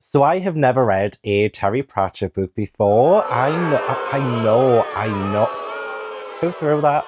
So I have never read a Terry Pratchett book before. I know. Who threw that?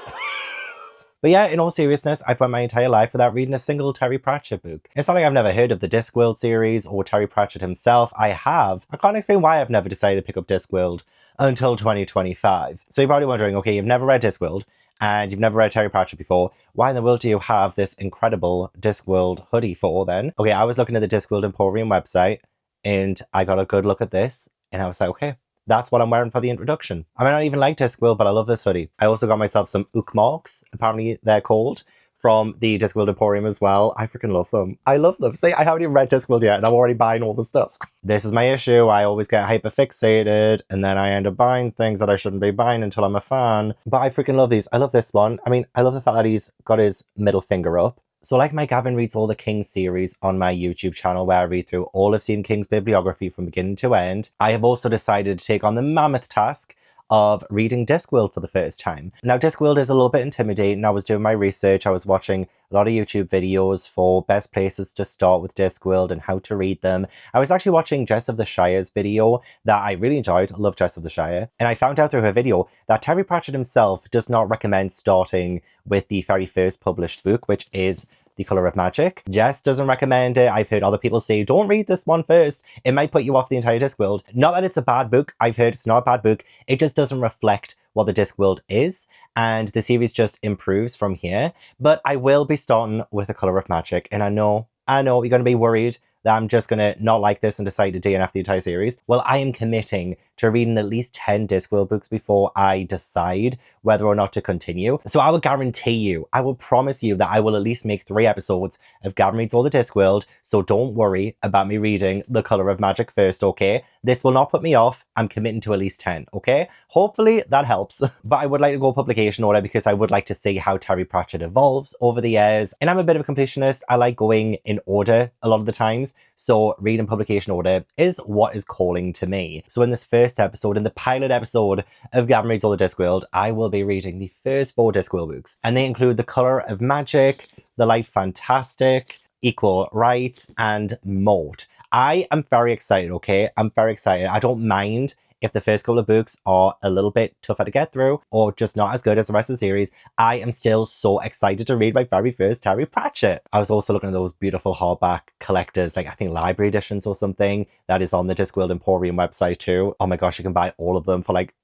But yeah, in all seriousness, I've went my entire life without reading a single Terry Pratchett book. It's not like I've never heard of the Discworld series or Terry Pratchett himself. I have. I can't explain why I've never decided to pick up Discworld until 2025. So you're probably wondering, okay, you've never read Discworld and you've never read Terry Pratchett before. Why in the world do you have this incredible Discworld hoodie for then? Okay, I was looking at the Discworld Emporium website and I got a good look at this and I was like, okay, that's what I'm wearing for the introduction. I might not even like Discworld, but I love this hoodie. I also got myself some Ookmarks, apparently they're called, from the Discworld Emporium as well. I freaking love them. I love them. See, I haven't even read Discworld yet and I'm already buying all the stuff. This is my issue. I always get hyperfixated and then I end up buying things that I shouldn't be buying until I'm a fan. But I freaking love these. I love this one. I mean, I love the fact that he's got his middle finger up. So like my Gavin Reads All the Kings series on my YouTube channel where I read through all of Stephen King's bibliography from beginning to end, I have also decided to take on the mammoth task of reading Discworld for the first time. Now, Discworld is a little bit intimidating. I was doing my research. I was watching a lot of YouTube videos for best places to start with Discworld and how to read them. I was actually watching Jess of the Shire's video that I really enjoyed. I love Jess of the Shire. And I found out through her video that Terry Pratchett himself does not recommend starting with the very first published book, which is The Colour of Magic. Jess doesn't recommend it. I've heard other people say, don't read this one first. It might put you off the entire Discworld. Not that it's a bad book. I've heard it's not a bad book. It just doesn't reflect what the Discworld is. And the series just improves from here. But I will be starting with The Colour of Magic. And I know you're going to be worried that I'm just going to not like this and decide to DNF the entire series. Well, I am committing to reading at least 10 Discworld books before I decide whether or not to continue. So I will guarantee you, I will promise you that I will at least make 3 episodes of Gavin Reads All the Discworld. So don't worry about me reading The Colour of Magic first, okay? This will not put me off. I'm committing to at least 10, okay? Hopefully that helps. But I would like to go publication order because I would like to see how Terry Pratchett evolves over the years. And I'm a bit of a completionist. I like going in order a lot of the times. So reading publication order is what is calling to me. So in this first episode, in the pilot episode of Gavin Reads All the Discworld, I will be reading the first 4 Discworld books. And they include The Colour of Magic, The Light Fantastic, Equal Rites, and Mort. I am very excited, okay? I'm very excited. I don't mind if the first couple of books are a little bit tougher to get through or just not as good as the rest of the series. I am still so excited to read my very first Terry Pratchett. I was also looking at those beautiful hardback collectors, like I think library editions or something that is on the Discworld Emporium website too. Oh my gosh, you can buy all of them for like,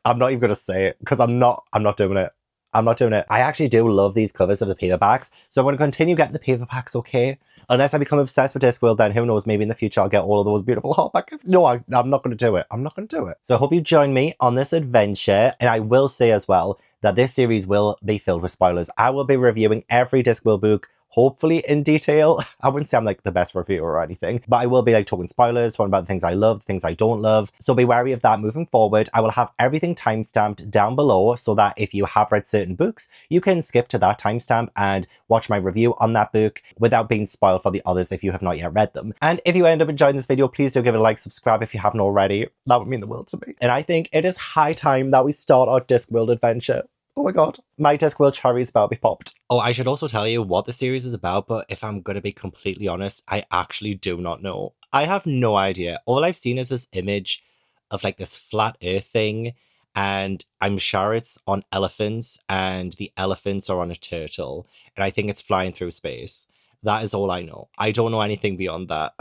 I'm not even going to say it because I'm not doing it. I'm not doing it. I actually do love these covers of the paperbacks, so I'm going to continue getting the paperbacks, okay? Unless I become obsessed with Discworld, then who knows, maybe in the future I'll get all of those beautiful hardback. No, I'm not going to do it. I'm not going to do it. So I hope you join me on this adventure, and I will say as well that this series will be filled with spoilers. I will be reviewing every Discworld book, hopefully in detail. I wouldn't say I'm like the best reviewer or anything, but I will be like talking spoilers, talking about the things I love, the things I don't love. So be wary of that moving forward. I will have everything timestamped down below so that if you have read certain books, you can skip to that timestamp and watch my review on that book without being spoiled for the others if you have not yet read them. And if you end up enjoying this video, please do give it a like, subscribe if you haven't already. That would mean the world to me. And I think it is high time that we start our Discworld adventure. Oh my god, my Discworld cherry's about to be popped. Oh, I should also tell you what the series is about, but if I'm going to be completely honest, I actually do not know. I have no idea. All I've seen is this image of like this flat earth thing, and I'm sure it's on elephants, and the elephants are on a turtle, and I think it's flying through space. That is all I know. I don't know anything beyond that.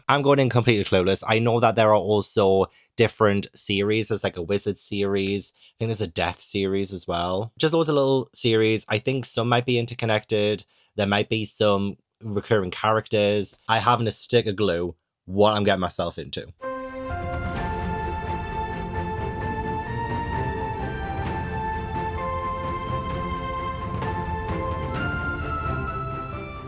I'm going in completely clueless. I know that there are also different series. There's like a wizard series. I think there's a death series as well. Just loads of little series. I think some might be interconnected. There might be some recurring characters. I haven't a stick of glue what I'm getting myself into.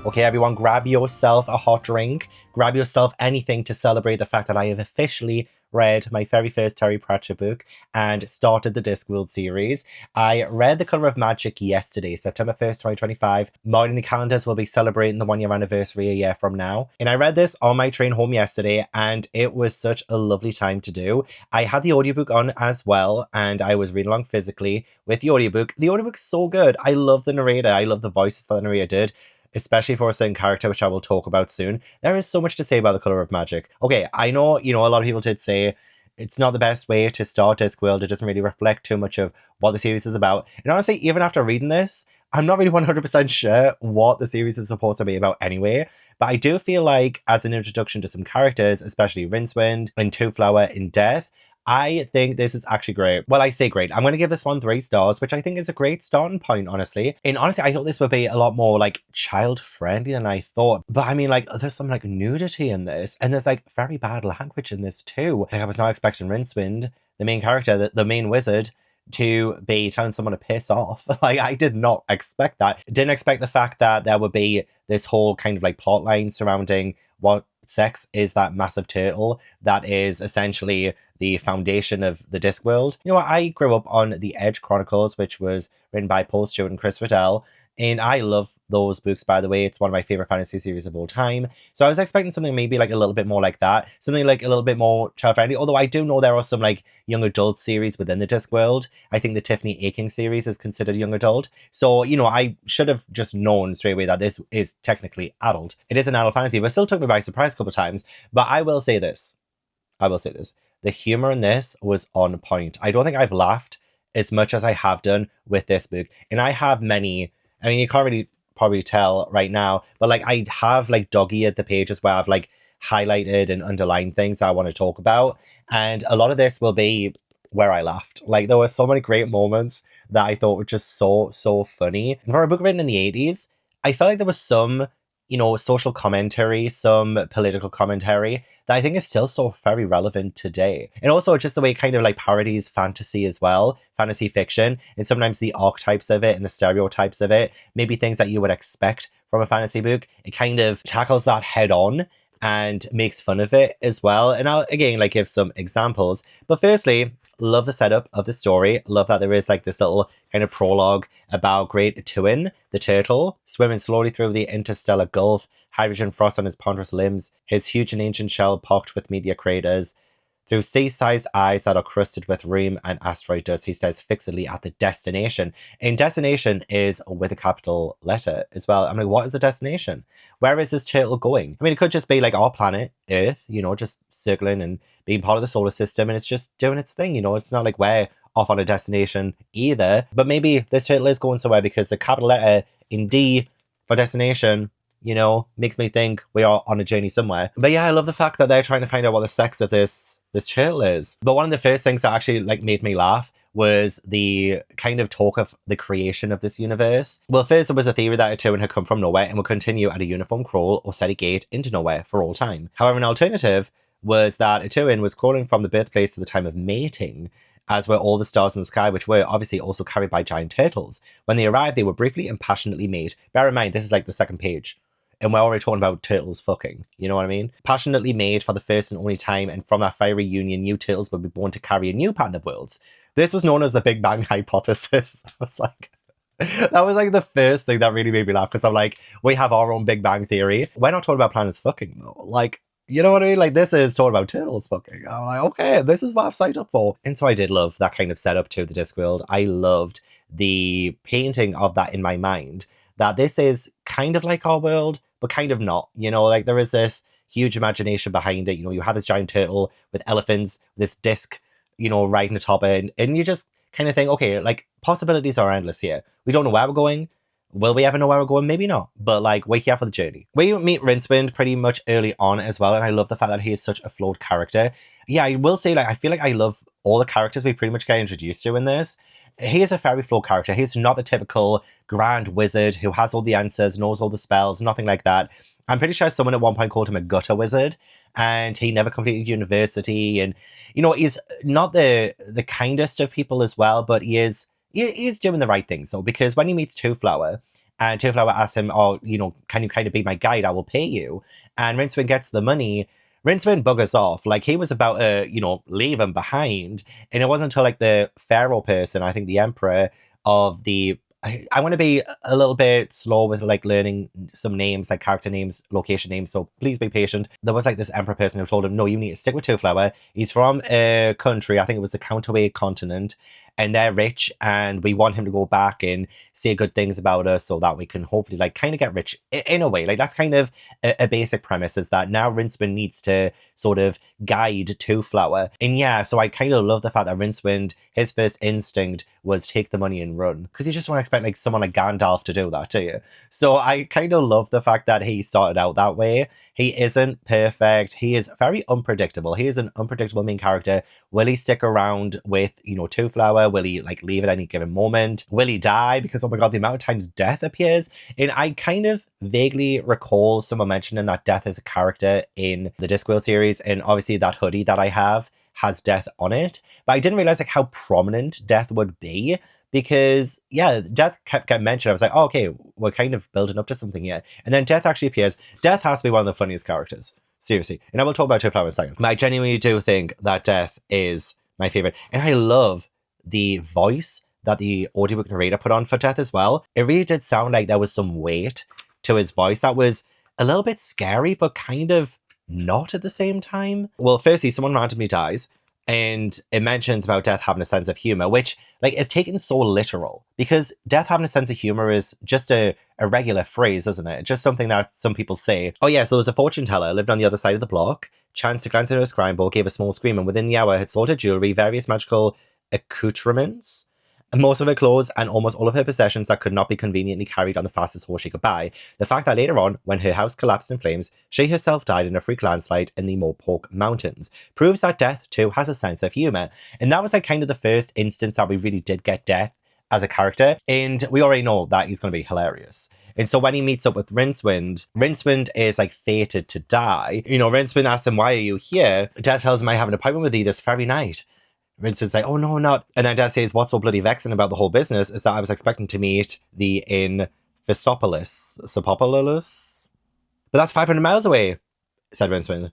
Okay, everyone, grab yourself a hot drink. Grab yourself anything to celebrate the fact that I have officially read my very first Terry Pratchett book and started the Discworld series. I read The Colour of Magic yesterday, September 1st, 2025. Marking the calendars will be celebrating the 1-year anniversary a year from now. And I read this on my train home yesterday, and it was such a lovely time to do. I had the audiobook on as well, and I was reading along physically with the audiobook. The audiobook's so good. I love the narrator. I love the voices that the narrator did. especially for a certain character, which I will talk about soon. There is so much to say about the colour of magic. Okay, I know, a lot of people did say it's not the best way to start Discworld. It doesn't really reflect too much of what the series is about. And honestly, even after reading this, I'm not really 100% sure what the series is supposed to be about anyway. But I do feel like as an introduction to some characters, especially Rincewind and Two Flower in Death, I think this is actually great. Well, I say great. I'm going to give this one 3 stars, which I think is a great starting point, honestly. And honestly, I thought this would be a lot more like child-friendly than I thought. But I mean, like, there's some like nudity in this, and there's like very bad language in this too. Like, I was not expecting Rincewind, the main character, the main wizard, to be telling someone to piss off. Like, I did not expect that. Didn't expect the fact that there would be this whole kind of like plot line surrounding what sex is that massive turtle that is essentially the foundation of the Discworld. You know what? I grew up on The Edge Chronicles, which was written by Paul Stewart and Chris Riddell. And I love those books, by the way. It's one of my favorite fantasy series of all time. So I was expecting something maybe like a little bit more like that. Something like a little bit more child-friendly. Although I do know there are some like young adult series within the Discworld. I think the Tiffany Aching series is considered young adult. So, I should have just known straight away that this is technically adult. It is an adult fantasy, but still took me by surprise a couple of times. But I will say this. The humor in this was on point. I don't think I've laughed as much as I have done with this book. And I have many... I mean, you can't really probably tell right now, but like I have like dog-eared the pages where I've like highlighted and underlined things that I want to talk about. And a lot of this will be where I laughed. Like, there were so many great moments that I thought were just so funny. And for a book written in the 80s, I felt like there was some, social commentary, some political commentary that I think is still so very relevant today. And also just the way it kind of like parodies fantasy as well, fantasy fiction, and sometimes the archetypes of it and the stereotypes of it, maybe things that you would expect from a fantasy book. It kind of tackles that head on and makes fun of it as well. And I'll, again, like give some examples. But firstly, love the setup of the story. Love that there is like this little kind of prologue about Great Tuin, the turtle, swimming slowly through the interstellar gulf, hydrogen frost on his ponderous limbs, his huge and ancient shell pocked with meteor craters. Through sea-sized eyes that are crusted with rheum and asteroid dust, he stares fixedly at the destination. And destination is with a capital letter as well. I'm like, what is the destination? Where is this turtle going? I mean, it could just be like our planet, Earth, just circling and being part of the solar system, and it's just doing its thing, It's not like we're off on a destination either. But maybe this turtle is going somewhere because the capital letter in D for destination, makes me think we are on a journey somewhere. But yeah, I love the fact that they're trying to find out what the sex of this turtle is. But one of the first things that actually like made me laugh was the kind of talk of the creation of this universe. Well, first there was a theory that a Tuin had come from nowhere and would continue at a uniform crawl or steady gait into nowhere for all time. However, an alternative was that a Tuin was crawling from the birthplace to the time of mating, as were all the stars in the sky, which were obviously also carried by giant turtles. When they arrived, they were briefly and passionately made. Bear in mind, this is like the second page. And we're already talking about turtles fucking. You know what I mean? Passionately made for the first and only time, and from that fiery union, new turtles would be born to carry a new pattern of worlds. This was known as the Big Bang Hypothesis. I was like... That was like the first thing that really made me laugh, because I'm like, we have our own Big Bang theory. We're not talking about planets fucking, though. Like, you know what I mean? Like, this is talking about turtles fucking. I'm like, okay, this is what I've signed up for. And so I did love that kind of setup to the Discworld. I loved the painting of that in my mind, that this is kind of like our world, but kind of not. Like there is this huge imagination behind it. You have this giant turtle with elephants, this disc, riding atop it. And you just kind of think, okay, like possibilities are endless here. We don't know where we're going. Will we ever know where we're going? Maybe not. But like, we're here for the journey. We meet Rincewind pretty much early on as well. And I love the fact that he is such a flawed character. Yeah, I will say, like, I feel like I love all the characters we pretty much get introduced to in this. He is a very flawed character. He's not the typical grand wizard who has all the answers, knows all the spells, nothing like that. I'm pretty sure someone at one point called him a gutter wizard, and he never completed university. And, he's not the kindest of people as well, but he is doing the right thing. So, because when he meets Two Flower, and Two Flower asks him, can you kind of be my guide? I will pay you. And Rincewind gets the money. Rincewind buggers off. Like, he was about to, leave him behind. And it wasn't until, like, the pharaoh person, I think the emperor of the... I want to be a little bit slow with, like, learning some names, like character names, location names, so please be patient. There was, like, this emperor person who told him, no, you need to stick with Two Flower. He's from a country, I think it was the Counterweight continent, and they're rich, and we want him to go back and say good things about us so that we can hopefully like kind of get rich in a way. Like that's kind of a basic premise, is that now Rincewind needs to sort of guide Two Flower. And yeah, so I kind of love the fact that Rincewind, his first instinct was take the money and run, because you just want to expect like someone like Gandalf to do that, do you? So I kind of love the fact that he started out that way. He isn't perfect. He is very unpredictable. He is an unpredictable main character. Will he stick around with, you know, Two Flower? Will he like leave at any given moment? Will he die? Because oh my god, the amount of times Death appears. And I kind of vaguely recall someone mentioning that Death is a character in the Discworld series, and obviously that hoodie that I have has Death on it. But I didn't realize like how prominent Death would be, because yeah, Death kept getting mentioned. I was like, oh, okay, we're kind of building up to something here. And then Death actually appears. Death has to be one of the funniest characters. Seriously. And I will talk about Two Flower in a second. But I genuinely do think that Death is my favorite. And I love the voice that the audiobook narrator put on for Death as well. It really did sound like there was some weight to his voice that was a little bit scary, but kind of not at the same time. Well, firstly, someone randomly dies, and it mentions about Death having a sense of humor, which like is taken so literal, because Death having a sense of humor is just a regular phrase, isn't it? Just something that some people say. Oh yeah, so there was a fortune teller lived on the other side of the block, chanced to glance into a scrying bowl, gave a small scream, and within the hour had sold her jewelry, various magical accoutrements, most of her clothes, and almost all of her possessions that could not be conveniently carried on the fastest horse she could buy. The fact that later on, when her house collapsed in flames, she herself died in a freak landslide in the Mopoke Mountains proves that Death too has a sense of humour. And that was like kind of the first instance that we really did get Death as a character, and we already know that he's going to be hilarious. And so when he meets up with Rincewind, Rincewind is like fated to die. You know, Rincewind asks him, why are you here? Death tells him, I have an appointment with thee this very night. Rincewind's like, oh no, not. And then Death says, what's so bloody vexing about the whole business is that I was expecting to meet thee in Sopopolis. But that's 500 miles away, said Rincewind.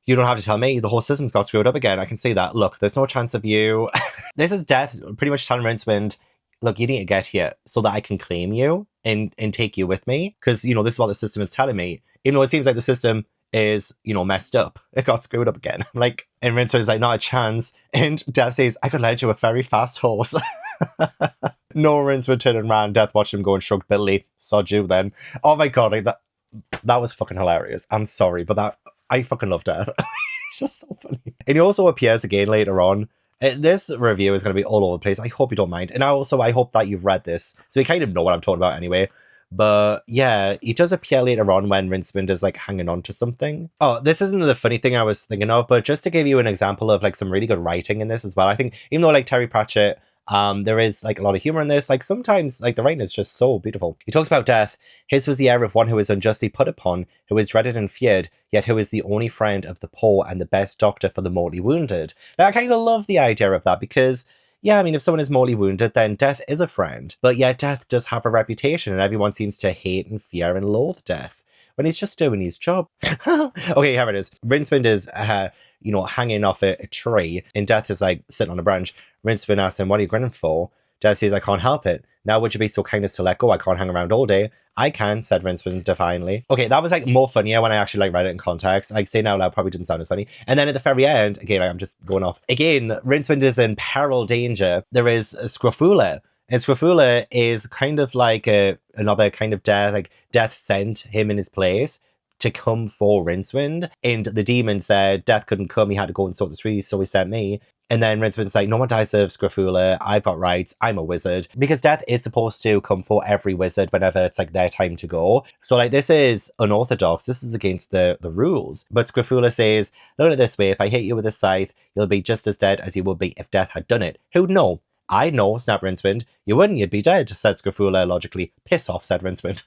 You don't have to tell me. The whole system's got screwed up again. I can see that. Look, there's no chance of you. This is Death pretty much telling Rincewind, look, you need to get here so that I can claim you and take you with me. Because, you know, this is what the system is telling me. You know, it seems like the system is, you know, messed up. It got screwed up again. Like, and Rincewind like, not a chance. And Death says, I could lend you a very fast horse. No, Rincewind turned and ran. Death watched him go and shrugged bitterly. Sod you then. Oh my god, like that was fucking hilarious. I'm sorry, but I fucking love Death. It's just so funny. And he also appears again later on. This review is going to be all over the place. I hope you don't mind. And I hope that you've read this, so you kind of know what I'm talking about anyway. But yeah, he does appear later on when Rincewind is like hanging on to something. Oh, this isn't the funny thing I was thinking of, but just to give you an example of like some really good writing in this as well. I think even though like Terry Pratchett, there is like a lot of humor in this, like sometimes like the writing is just so beautiful. He talks about Death. His was the air of one who is unjustly put upon, who is dreaded and feared, yet who is the only friend of the poor and the best doctor for the mortally wounded. Now, I kind of love the idea of that, because yeah, I mean, if someone is mortally wounded, then Death is a friend. But yet Death does have a reputation, and everyone seems to hate and fear and loathe Death when he's just doing his job. Okay, here it is. Rincewind is, you know, hanging off a tree, and Death is like sitting on a branch. Rincewind asks him, what are you grinning for? Death says, I can't help it. Now would you be so kind as to let go? I can't hang around all day. I can, said Rincewind defiantly. Okay, that was like more funnier when I actually like read it in context. Like saying out loud probably didn't sound as funny. And then at the very end, again, I'm just going off. Again, Rincewind is in peril danger. There is a Scrofula. And Scrofula is kind of like another kind of Death. Like Death sent him in his place to come for Rincewind. And the demon said Death couldn't come. He had to go and sort the trees, so he sent me. And then Rincewind's like, no one dies of Scrofula. I've got rights. I'm a wizard. Because Death is supposed to come for every wizard whenever it's like their time to go. So like this is unorthodox. This is against the rules. But Scrofula says, look at it this way. If I hit you with a scythe, you'll be just as dead as you would be if Death had done it. Who'd know? I know, snapped Rincewind. You wouldn't, you'd be dead, said Scrofula logically. Piss off, said Rincewind.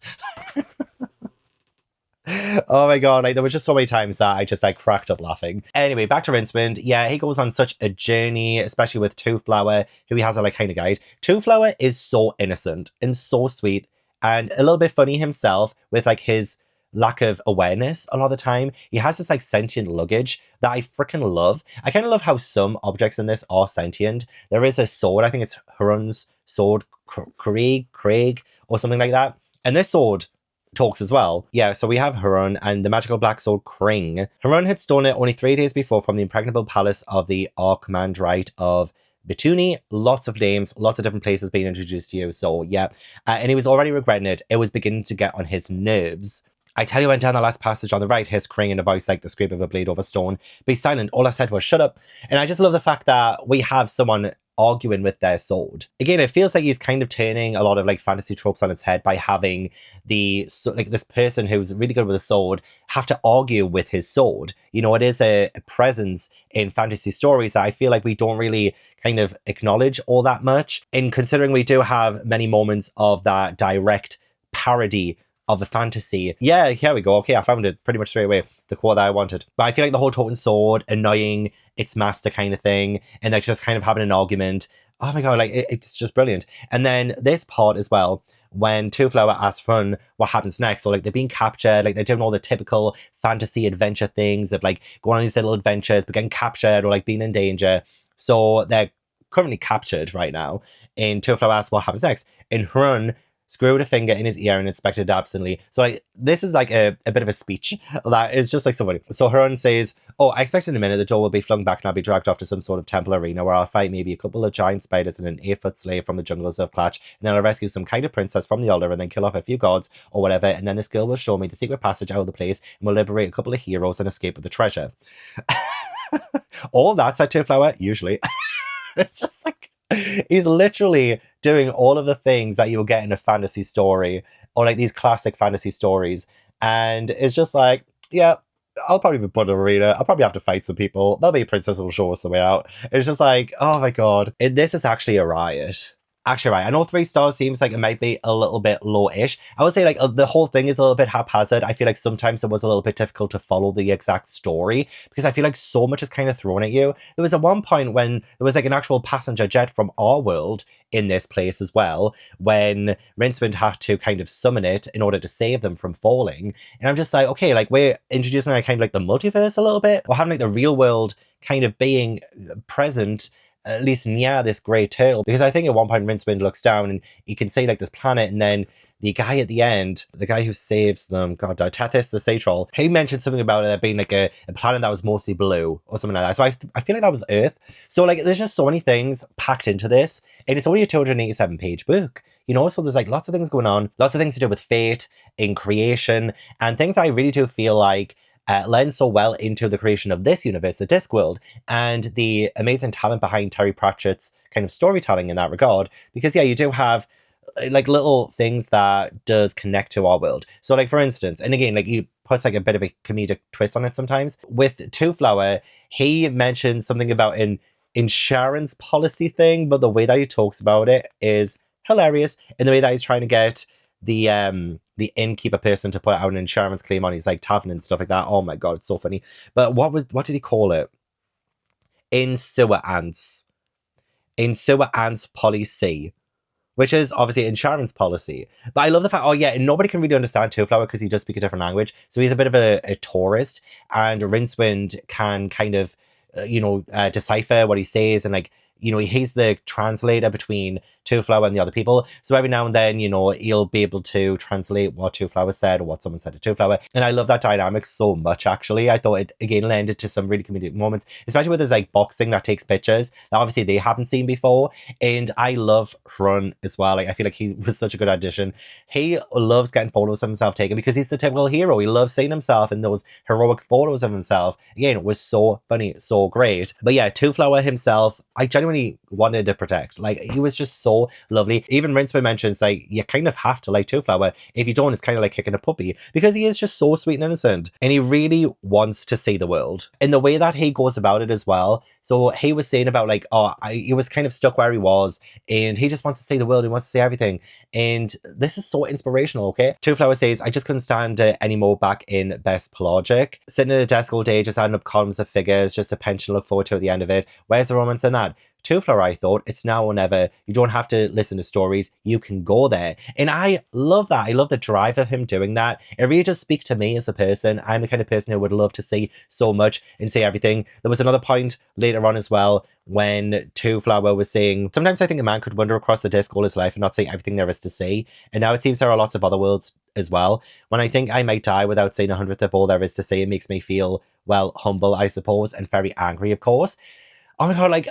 Oh my god, like there were just so many times that I just like cracked up laughing. Anyway, back to Rincewind. Yeah, he goes on such a journey, especially with Two Flower, who he has a like kind of guide. Two Flower is so innocent and so sweet and a little bit funny himself with like his lack of awareness a lot of the time. He has this like sentient luggage that I freaking love. I kind of love how some objects in this are sentient. There is a sword, I think it's Huron's sword, Craig, or something like that. And this sword talks as well. Yeah, so we have Huron and the magical black sword Kring. Huron had stolen it only 3 days before from the impregnable palace of the Archimandrite of Bethany, lots of names, lots of different places being introduced to you. So yeah, and he was already regretting it. It was beginning to get on his nerves. I tell you, went down the last passage on the right, his crying in a voice like the scrape of a blade over stone. Be silent. All I said was, shut up. And I just love the fact that we have someone arguing with their sword. Again, it feels like he's kind of turning a lot of like fantasy tropes on its head by having this person who's really good with a sword have to argue with his sword. You know, it is a presence in fantasy stories that I feel like we don't really kind of acknowledge all that much. And considering we do have many moments of that direct parody of the fantasy. Yeah, here we go. Okay, I found it pretty much straight away, the quote that I wanted. But I feel like the whole totem sword, annoying its master kind of thing, and like just kind of having an argument. Oh my god, like it's just brilliant. And then this part as well, when Two Flower asks Fun what happens next, so like they're being captured, like they're doing all the typical fantasy adventure things of like going on these little adventures, but getting captured or like being in danger. So they're currently captured right now. And Two Flower asks what happens next. And Hrun screwed a finger in his ear and inspected absently. So like this is like a bit of a speech that is just like so funny. So Hrun says, oh, I expect in a minute the door will be flung back and I'll be dragged off to some sort of temple arena where I'll fight maybe a couple of giant spiders and an 8-foot slave from the jungles of Platch, and then I'll rescue some kind of princess from the altar and then kill off a few gods or whatever, and then this girl will show me the secret passage out of the place and will liberate a couple of heroes and escape with the treasure. All that's at Two Flower, usually. It's just like, he's literally doing all of the things that you will get in a fantasy story or like these classic fantasy stories. And it's just like, yeah, I'll probably be put in an arena. I'll probably have to fight some people. There'll be a princess who will show us the way out. It's just like, oh my god. This is actually a riot. Actually, right, I know 3 stars seems like it might be a little bit low-ish. I would say like the whole thing is a little bit haphazard. I feel like sometimes it was a little bit difficult to follow the exact story because I feel like so much is kind of thrown at you. There was at one point when there was like an actual passenger jet from our world in this place as well, when Rincewind had to kind of summon it in order to save them from falling. And I'm just like, okay, like we're introducing like kind of like the multiverse a little bit, or having like the real world kind of being present at least near this grey turtle, because I think at one point Rincewind looks down and he can see like this planet, and then the guy at the end, the guy who saves them, God, Tethys the Sea Troll, he mentioned something about there being like a planet that was mostly blue or something like that. So I feel like that was Earth. So like there's just so many things packed into this, and it's only a 287-page book. You know, so there's like lots of things going on, lots of things to do with fate, in creation, and things I really do feel like lends so well into the creation of this universe, the Discworld, and the amazing talent behind Terry Pratchett's kind of storytelling in that regard. Because yeah, you do have like little things that does connect to our world. So like for instance, and again, like he puts like a bit of a comedic twist on it sometimes. With Two Flower, he mentions something about an insurance policy thing, but the way that he talks about it is hilarious. In the way that he's trying to get the innkeeper person to put out an insurance claim on his like tavern and stuff like that. Oh my god, it's so funny. But what did he call it? Insurance policy, which is obviously insurance policy. But I love the fact, oh yeah, and nobody can really understand Two Flower because he does speak a different language. So he's a bit of a tourist, and Rincewind can kind of decipher what he says, and like, you know, he's the translator between Two Flower and the other people. So every now and then, you know, he'll be able to translate what Two Flower said or what someone said to Two Flower. And I love that dynamic so much, actually. I thought it, again, lended to some really comedic moments, especially with his, like, box thing that takes pictures that obviously they haven't seen before. And I love Hrun as well. Like, I feel like he was such a good addition. He loves getting photos of himself taken because he's the typical hero. He loves seeing himself in those heroic photos of himself. Again, it was so funny, so great. But yeah, Two Flower himself, I genuinely wanted to protect. Like, he was just so lovely. Even Rincewind mentions, like, you kind of have to like Two Flower. If you don't, it's kind of like kicking a puppy, because he is just so sweet and innocent, and he really wants to see the world in the way that he goes about it as well. So he was saying about like, he was kind of stuck where he was, and he just wants to see the world. He wants to see everything, and this is so inspirational. Okay, Two Flower says, I just couldn't stand it anymore back in Best Pelagic, sitting at a desk all day just adding up columns of figures, just a pension to look forward to at the end of it. Where's the romance in that? Two Flower, I thought, it's now or never. You don't have to listen to stories. You can go there. And I love that. I love the drive of him doing that. It really does speak to me as a person. I'm the kind of person who would love to see so much and see everything. There was another point later on as well when Two Flower was saying, sometimes I think a man could wander across the disc all his life and not see everything there is to see. And now it seems there are lots of other worlds as well. When I think I might die without seeing 100th of all there is to see, it makes me feel, well, humble, I suppose, and very angry, of course. Oh my god, like,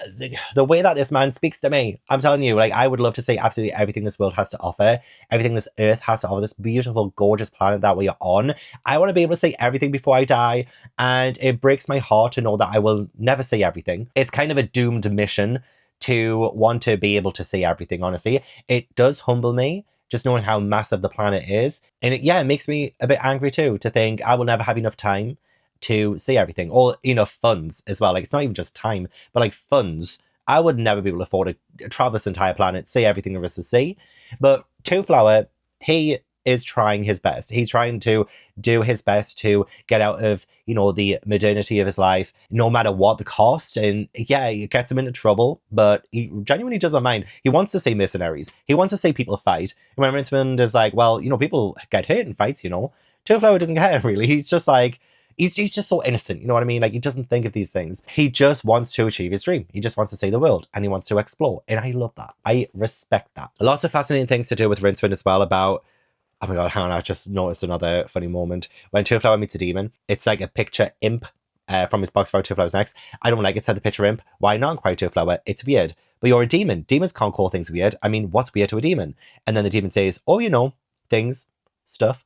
the way that this man speaks to me, I'm telling you, like, I would love to see absolutely everything this world has to offer, everything this earth has to offer, this beautiful, gorgeous planet that we are on. I want to be able to see everything before I die, and it breaks my heart to know that I will never see everything. It's kind of a doomed mission to want to be able to see everything, honestly. It does humble me, just knowing how massive the planet is. And it makes me a bit angry too, to think I will never have enough time to see everything, or enough funds as well. Like, it's not even just time, but like funds. I would never be able to afford to travel this entire planet, see everything there is to see. But Two Flower, he is trying his best. He's trying to do his best to get out of, the modernity of his life, no matter what the cost. And yeah, it gets him into trouble, but he genuinely doesn't mind. He wants to see mercenaries. He wants to see people fight. And when Rinsmond is like, well, people get hurt in fights, Two Flower doesn't care, really. He's just like, he's just so innocent, you know what I mean? Like, he doesn't think of these things. He just wants to achieve his dream. He just wants to see the world, and he wants to explore. And I love that. I respect that. Lots of fascinating things to do with Rinsmond as well about... Oh my god, hang on, I just noticed another funny moment. When Two Flower meets a demon, it's like a picture imp from his box for Two Flowers next. I don't like it, said the picture imp. Why not inquire Two Flower? It's weird. But you're a demon. Demons can't call things weird. I mean, what's weird to a demon? And then the demon says, oh, things, stuff.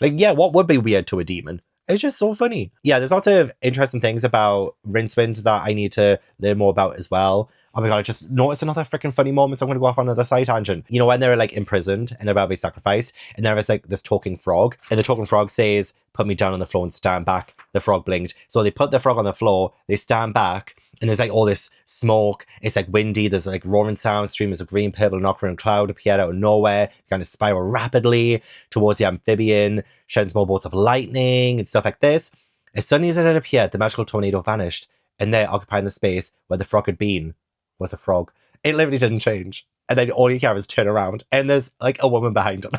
Like, yeah, what would be weird to a demon? It's just so funny. Yeah, there's lots of interesting things about Rinsmond that I need to learn more about as well. Oh my god, I just noticed another freaking funny moment, so I'm going to go off on another side tangent. When they're like imprisoned and they're about to be sacrificed, and there is like this talking frog, and the talking frog says, put me down on the floor and stand back. The frog blinked. So they put the frog on the floor, they stand back, and there's like all this smoke. It's like windy, there's like roaring sound, streamers of green, purple, and orange cloud appear out of nowhere, kind of spiral rapidly towards the amphibian, shedding small bolts of lightning and stuff like this. As suddenly as it had appeared, the magical tornado vanished, and there, occupying the space where the frog had been, was a frog. It literally didn't change. And then all you can is turn around, and there's like a woman behind him.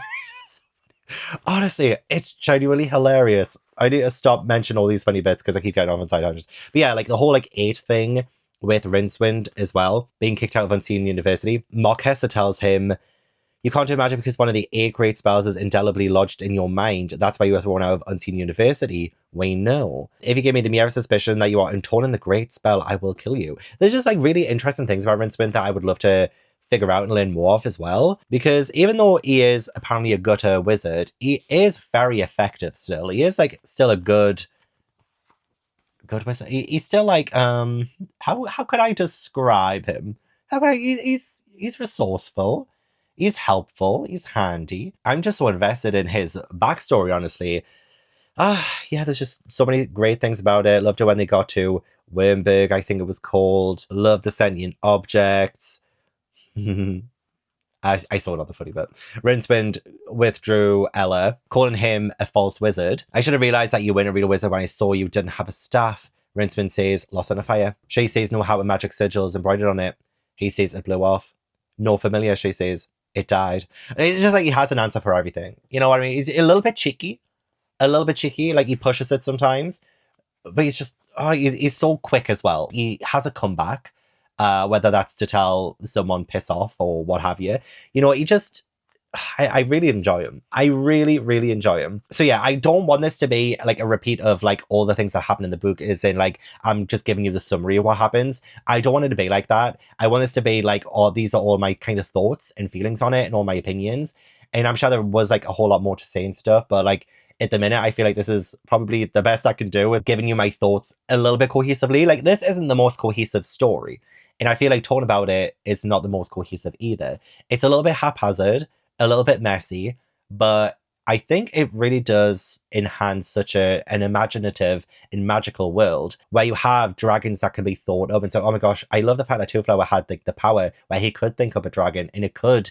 Honestly, it's genuinely hilarious. I need to stop mentioning all these funny bits because I keep getting off on side tangents. But yeah, like the whole like 8 thing with Rinsmond as well, being kicked out of Unseen University. Marquesa tells him, you can't do magic because one of the 8 great spells is indelibly lodged in your mind. That's why you were thrown out of Unseen University. We know. If you give me the merest suspicion that you are intoning the great spell, I will kill you. There's just like really interesting things about Rinsmond that I would love to figure out and learn more of as well. Because even though he is apparently a gutter wizard, he is very effective still. He is like still a good wizard. He's still like, how could I describe him? He's resourceful. He's helpful. He's handy. I'm just so invested in his backstory, honestly. Yeah, there's just so many great things about it. Loved it when they got to Wyrmberg, I think it was called. Loved the sentient objects. I saw another funny bit. Rinsmond withdrew Ella, calling him a false wizard. I should have realised that you weren't a real wizard when I saw you didn't have a staff. Rinsmond says, lost on a fire. She says, no, how a magic sigil is embroidered on it. He says, it blew off. No familiar, she says. It died. And it's just like he has an answer for everything. You know what I mean? He's a little bit cheeky. Like he pushes it sometimes. But he's just, he's so quick as well. He has a comeback, whether that's to tell someone piss off or what have you. He just, I really enjoy him. I really, really enjoy him. So yeah, I don't want this to be like a repeat of like all the things that happen in the book, is in like, I'm just giving you the summary of what happens. I don't want it to be like that. I want this to be like, these are all my kind of thoughts and feelings on it and all my opinions. And I'm sure there was like a whole lot more to say and stuff, but like at the minute, I feel like this is probably the best I can do with giving you my thoughts a little bit cohesively. Like, this isn't the most cohesive story. And I feel like talking about it is not the most cohesive either. It's a little bit haphazard, a little bit messy, but I think it really does enhance such an imaginative and magical world where you have dragons that can be thought of. And so, oh my gosh, I love the fact that Two Flower had like the power where he could think up a dragon and it could,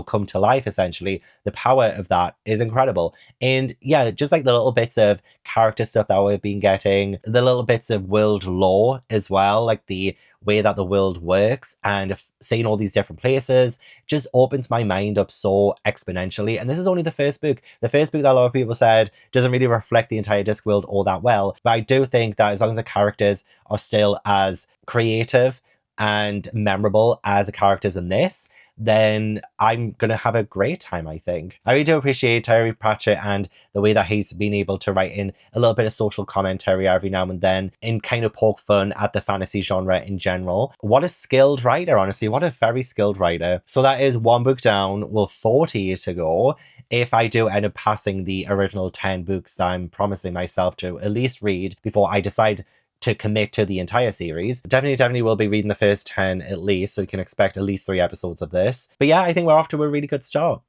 come to life essentially. The power of that is incredible. And yeah, just like the little bits of character stuff that we've been getting, the little bits of world lore as well, like the way that the world works, and seeing all these different places just opens my mind up so exponentially. And this is only the first book. The first book that a lot of people said doesn't really reflect the entire Discworld all that well. But I do think that as long as the characters are still as creative and memorable as the characters in this, then I'm going to have a great time, I think. I really do appreciate Terry Pratchett and the way that he's been able to write in a little bit of social commentary every now and then and kind of poke fun at the fantasy genre in general. What a skilled writer, honestly. What a very skilled writer. So that is one book down, well, 40 to go. If I do end up passing the original 10 books that I'm promising myself to at least read before I decide to commit to the entire series. Definitely will be reading the first 10 at least, so you can expect at least 3 episodes of this. But yeah, I think we're off to a really good start.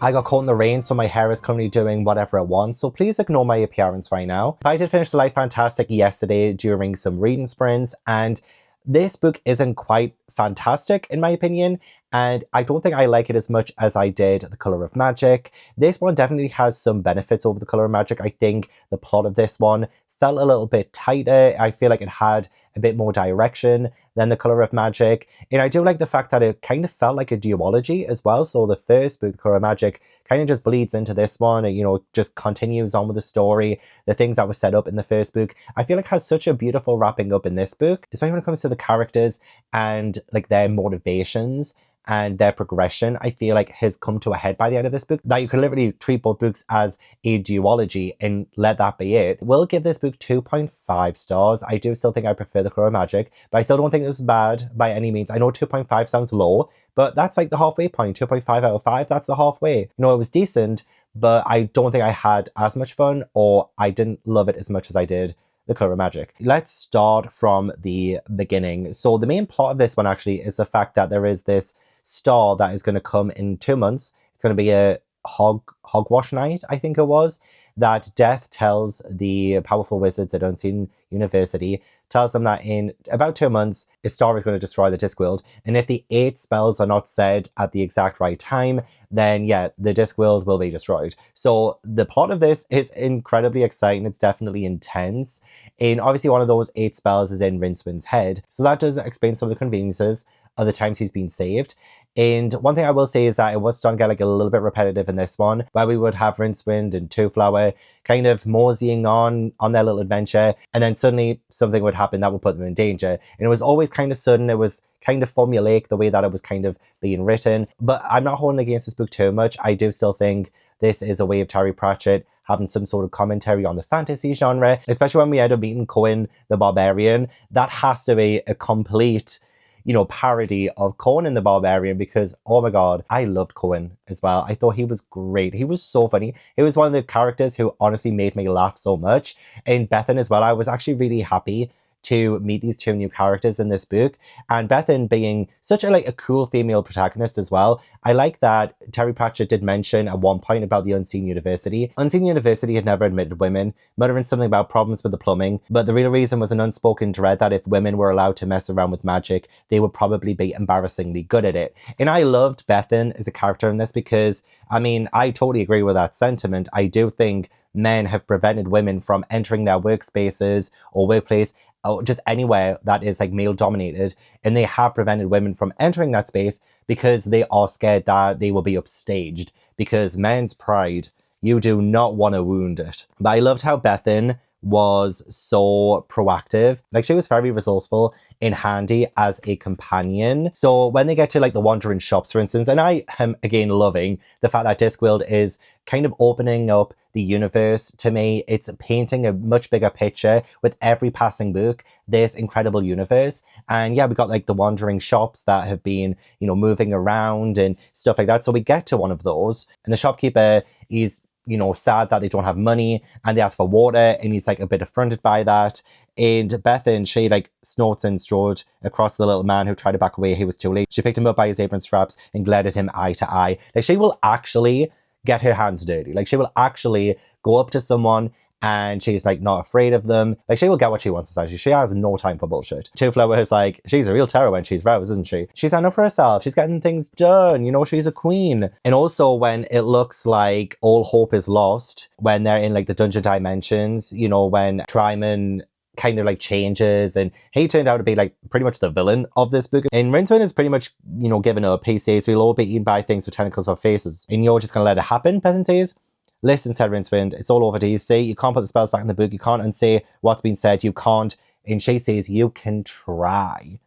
I got caught in the rain, so my hair is currently doing whatever it wants, so please ignore my appearance right now. I did finish The Light Fantastic yesterday during some reading sprints, and this book isn't quite fantastic in my opinion, and I don't think I like it as much as I did The Colour of Magic. This one definitely has some benefits over The Colour of Magic. I think the plot of this one felt a little bit tighter. I feel like it had a bit more direction than The Colour of Magic. And I do like the fact that it kind of felt like a duology as well. So the first book, The Colour of Magic, kind of just bleeds into this one. And, you know, just continues on with the story. The things that were set up in the first book, I feel like has such a beautiful wrapping up in this book, especially when it comes to the characters and like their motivations and their progression. I feel like has come to a head by the end of this book, that you can literally treat both books as a duology and let that be it. We'll give this book 2.5 stars. I do still think I prefer The Colour of Magic, but I still don't think it was bad by any means. I know 2.5 sounds low, but that's like the halfway point. 2.5 out of 5, that's the halfway. You know, it was decent, but I don't think I had as much fun, or I didn't love it as much as I did The Colour of Magic. Let's start from the beginning. So the main plot of this one actually is the fact that there is this star that is going to come in 2 months. It's going to be a hogwash night, I think it was, that Death tells the powerful wizards at Unseen University, tells them that in about 2 months, a star is going to destroy the Discworld. And if the 8 spells are not said at the exact right time, then yeah, the Discworld will be destroyed. So the plot of this is incredibly exciting. It's definitely intense. And obviously one of those 8 spells is in Rincewind's head. So that does explain some of the conveniences of the times he's been saved. And one thing I will say is that it was starting to get like a little bit repetitive in this one, where we would have Rincewind and Two Flower kind of moseying on their little adventure, and then suddenly something would happen that would put them in danger. And it was always kind of sudden. It was kind of formulaic the way that it was kind of being written. But I'm not holding against this book too much. I do still think this is a way of Terry Pratchett having some sort of commentary on the fantasy genre, especially when we end up meeting Cohen the Barbarian. That has to be a complete, you know, parody of Conan the Barbarian, because, oh my god, I loved Cohen as well. I thought he was great. He was so funny. He was one of the characters who honestly made me laugh so much. And Bethany as well, I was actually really happy to meet these 2 new characters in this book. And Bethany being such a cool female protagonist as well. I like that Terry Pratchett did mention at one point about the Unseen University. Unseen University had never admitted women, muttering something about problems with the plumbing, but the real reason was an unspoken dread that if women were allowed to mess around with magic, they would probably be embarrassingly good at it. And I loved Bethany as a character in this because, I mean, I totally agree with that sentiment. I do think men have prevented women from entering their workspaces or workplace, or just anywhere that is like male dominated, and they have prevented women from entering that space because they are scared that they will be upstaged, because men's pride, you do not want to wound it. But I loved how Bethany was so proactive. Like, she was very resourceful and handy as a companion. So when they get to like the wandering shops, for instance, and I am again loving the fact that Discworld is kind of opening up the universe to me. It's painting a much bigger picture with every passing book, this incredible universe. And yeah, we got like the wandering shops that have been, you know, moving around and stuff like that. So we get to one of those, and the shopkeeper is, you know, sad that they don't have money, and they ask for water, and he's like a bit affronted by that. And Bethany, she like snorts and strode across the little man who tried to back away. He was too late. She picked him up by his apron straps and glared at him eye to eye. Like, she will actually get her hands dirty. Like, she will actually go up to someone and she's like not afraid of them. Like, she will get what she wants, essentially. She has no time for bullshit. Two Flower is like, she's a real terror when she's roused, isn't she? She's standing up for herself. She's getting things done. You know, she's a queen. And also when it looks like all hope is lost, when they're in like the dungeon dimensions, you know, when Tryman kind of like changes, and he turned out to be like pretty much the villain of this book. And Rincewind is pretty much, you know, given up. He says we'll all be eaten by things with tentacles for faces, and you're just gonna let it happen, Bethany says. listen, said Rincewind, it's all over, do you see? You can't put the spells back in the book. You can't unsay what's been said. You can't. And she says, you can try.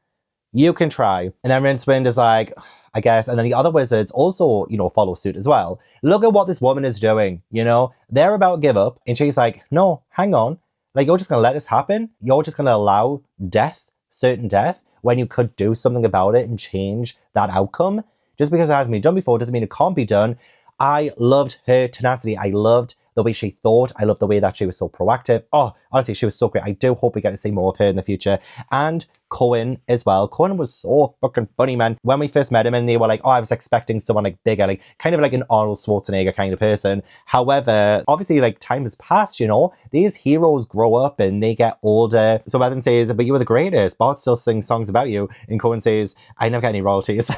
You can try. And then Rincewind is like, I guess. And then the other wizards also, you know, follow suit as well. Look at what this woman is doing, you know? They're about to give up. And she's like, no, hang on. Like, you're just going to let this happen? You're just going to allow death, certain death, when you could do something about it and change that outcome? Just because it hasn't been done before doesn't mean it can't be done. I loved her tenacity. I loved the way she thought. I loved the way that she was so proactive. Oh, honestly, she was so great. I do hope we get to see more of her in the future. And Cohen as well. Cohen was so fucking funny, man. When we first met him and they were like, oh, I was expecting someone like bigger, like kind of like an Arnold Schwarzenegger kind of person. However, obviously like time has passed, you know, these heroes grow up and they get older. So Bethany says, but you were the greatest. Bart still sings songs about you. And Cohen says, I never get any royalties.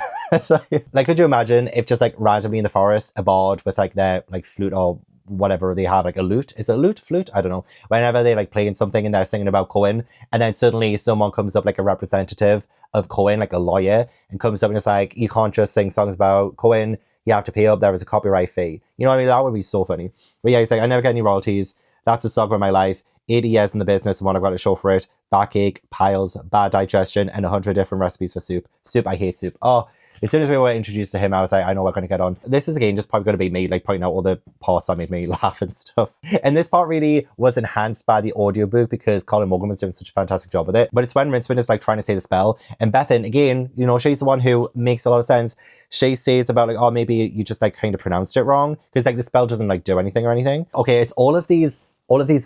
So, like, could you imagine if just like randomly in the forest, a bard with like their like flute or whatever they have, like a lute. Is it a lute? Flute? I don't know. Whenever they like playing something and they're singing about Cohen, and then suddenly someone comes up like a representative of Cohen, like a lawyer, and comes up and it's like, you can't just sing songs about Cohen, you have to pay up, there is a copyright fee. You know what I mean? That would be so funny. But yeah, he's like, I never get any royalties. That's the struggle of my life. 80 years in the business and what I've got to show for it. Backache, piles, bad digestion, and 100 different recipes for soup. Soup, I hate soup. Oh, as soon as we were introduced to him, I was like, I know we're going to get on. This is, again, just probably going to be me, like, pointing out all the parts that made me laugh and stuff. And this part really was enhanced by the audiobook because Colin Morgan was doing such a fantastic job with it. But it's when Rincewind is, like, trying to say the spell. And Bethan, again, you know, she's the one who makes a lot of sense. She says about, like, oh, maybe you just, like, kind of pronounced it wrong. Because, like, the spell doesn't, like, do anything or anything. Okay, it's all of these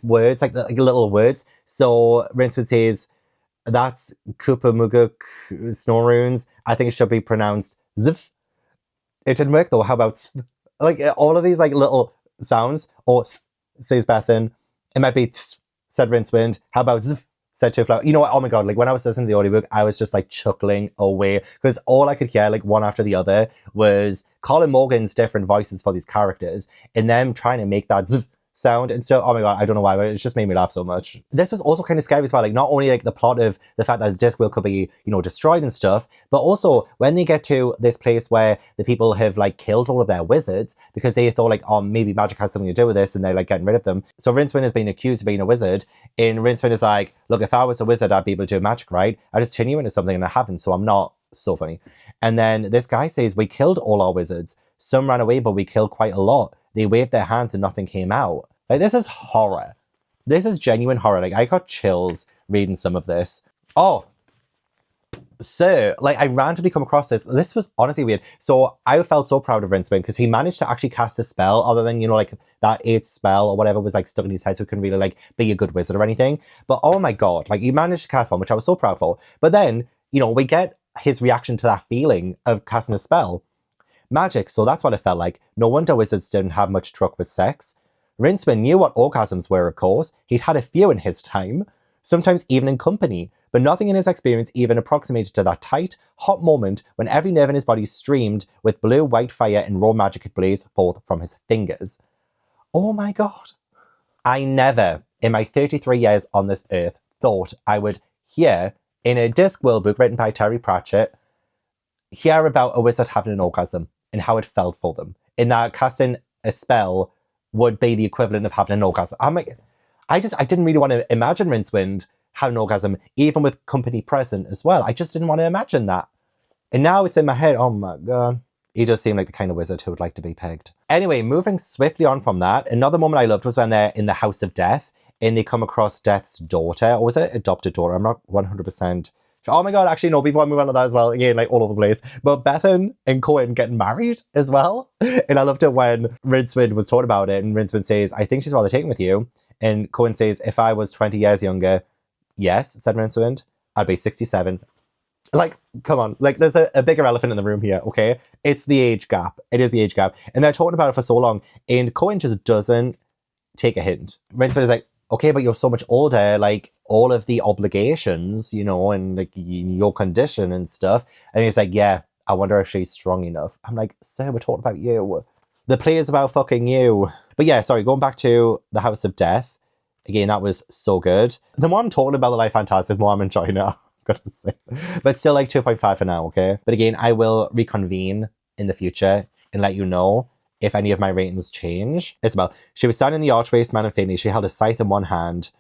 words, like little words. So Rincewind says, that's Koopa Muguk Snorunes. I think it should be pronounced Zif. It didn't work though. How about sp? Like all of these like little sounds. Or sp, says Bethan. It might be tss, said Rincewind. How about Zif, said Two Flower. You know what? Oh my god! Like when I was listening to the audiobook, I was just like chuckling away because all I could hear, like one after the other, was Colin Morgan's different voices for these characters and them trying to make that Zif sound and stuff. Oh my god, I don't know why, but it just made me laugh so much. This was also kind of scary as well, like not only like the plot of the fact that the Discworld could be, you know, destroyed and stuff, but also when they get to this place where the people have like killed all of their wizards because they thought like, oh, maybe magic has something to do with this and they're like getting rid of them. So Rincewind has been accused of being a wizard and Rincewind is like, look, if I was a wizard, I'd be able to do magic, right? I just turn you into something and I haven't, so I'm not. So funny. And then this guy says, we killed all our wizards. Some ran away, but we killed quite a lot. They waved their hands and nothing came out. Like, this is horror. This is genuine horror. Like, I got chills reading some of this. Oh, so, like, I randomly come across this. This was honestly weird. So, I felt so proud of Rincewind because he managed to actually cast a spell other than, you know, like, that 8th spell or whatever was, like, stuck in his head so he couldn't really, like, be a good wizard or anything. But, oh my god, like, he managed to cast one, which I was so proud for. But then, you know, we get his reaction to that feeling of casting a spell. Magic, so that's what it felt like. No wonder wizards didn't have much truck with sex. Rincewind knew what orgasms were, of course. He'd had a few in his time, sometimes even in company, but nothing in his experience even approximated to that tight, hot moment when every nerve in his body streamed with blue-white fire and raw magic had blazed forth from his fingers. Oh my god. I never, in my 33 years on this earth, thought I would hear, in a Discworld book written by Terry Pratchett, hear about a wizard having an orgasm and how it felt for them. In that casting a spell would be the equivalent of having an orgasm. I'm like, I didn't really want to imagine Rincewind having an orgasm, even with company present as well. I just didn't want to imagine that. And now it's in my head. Oh my god. He does seem like the kind of wizard who would like to be pegged. Anyway, moving swiftly on from that, another moment I loved was when they're in the House of Death and they come across Death's daughter, or was it adopted daughter? I'm not 100%. Oh my god, actually no, before I move on to that as well, again, like all over the place. But Bethan and Cohen getting married as well. And I loved it when Rincewind was talking about it and Rincewind says, I think she's rather taken with you. And Cohen says, if I was 20 years younger, yes, said Rincewind, I'd be 67. Like, come on, like there's a bigger elephant in the room here, okay? It's the age gap. It is the age gap. And they're talking about it for so long. And Cohen just doesn't take a hint. Rincewind is like, okay, but you're so much older, like all of the obligations, you know, and like your condition and stuff. And he's like, yeah, I wonder if she's strong enough. I'm like, sir, we're talking about you. The play is about fucking you. But yeah, sorry, going back to the House of Death. Again, that was so good. The more I'm talking about the Life Fantastic, the more I'm enjoying it, I'm gonna say. But still like 2.5 for now, okay? But again, I will reconvene in the future and let you know if any of my ratings change. Isabel, she was standing in the archway smiling faintly. She held a scythe in one hand.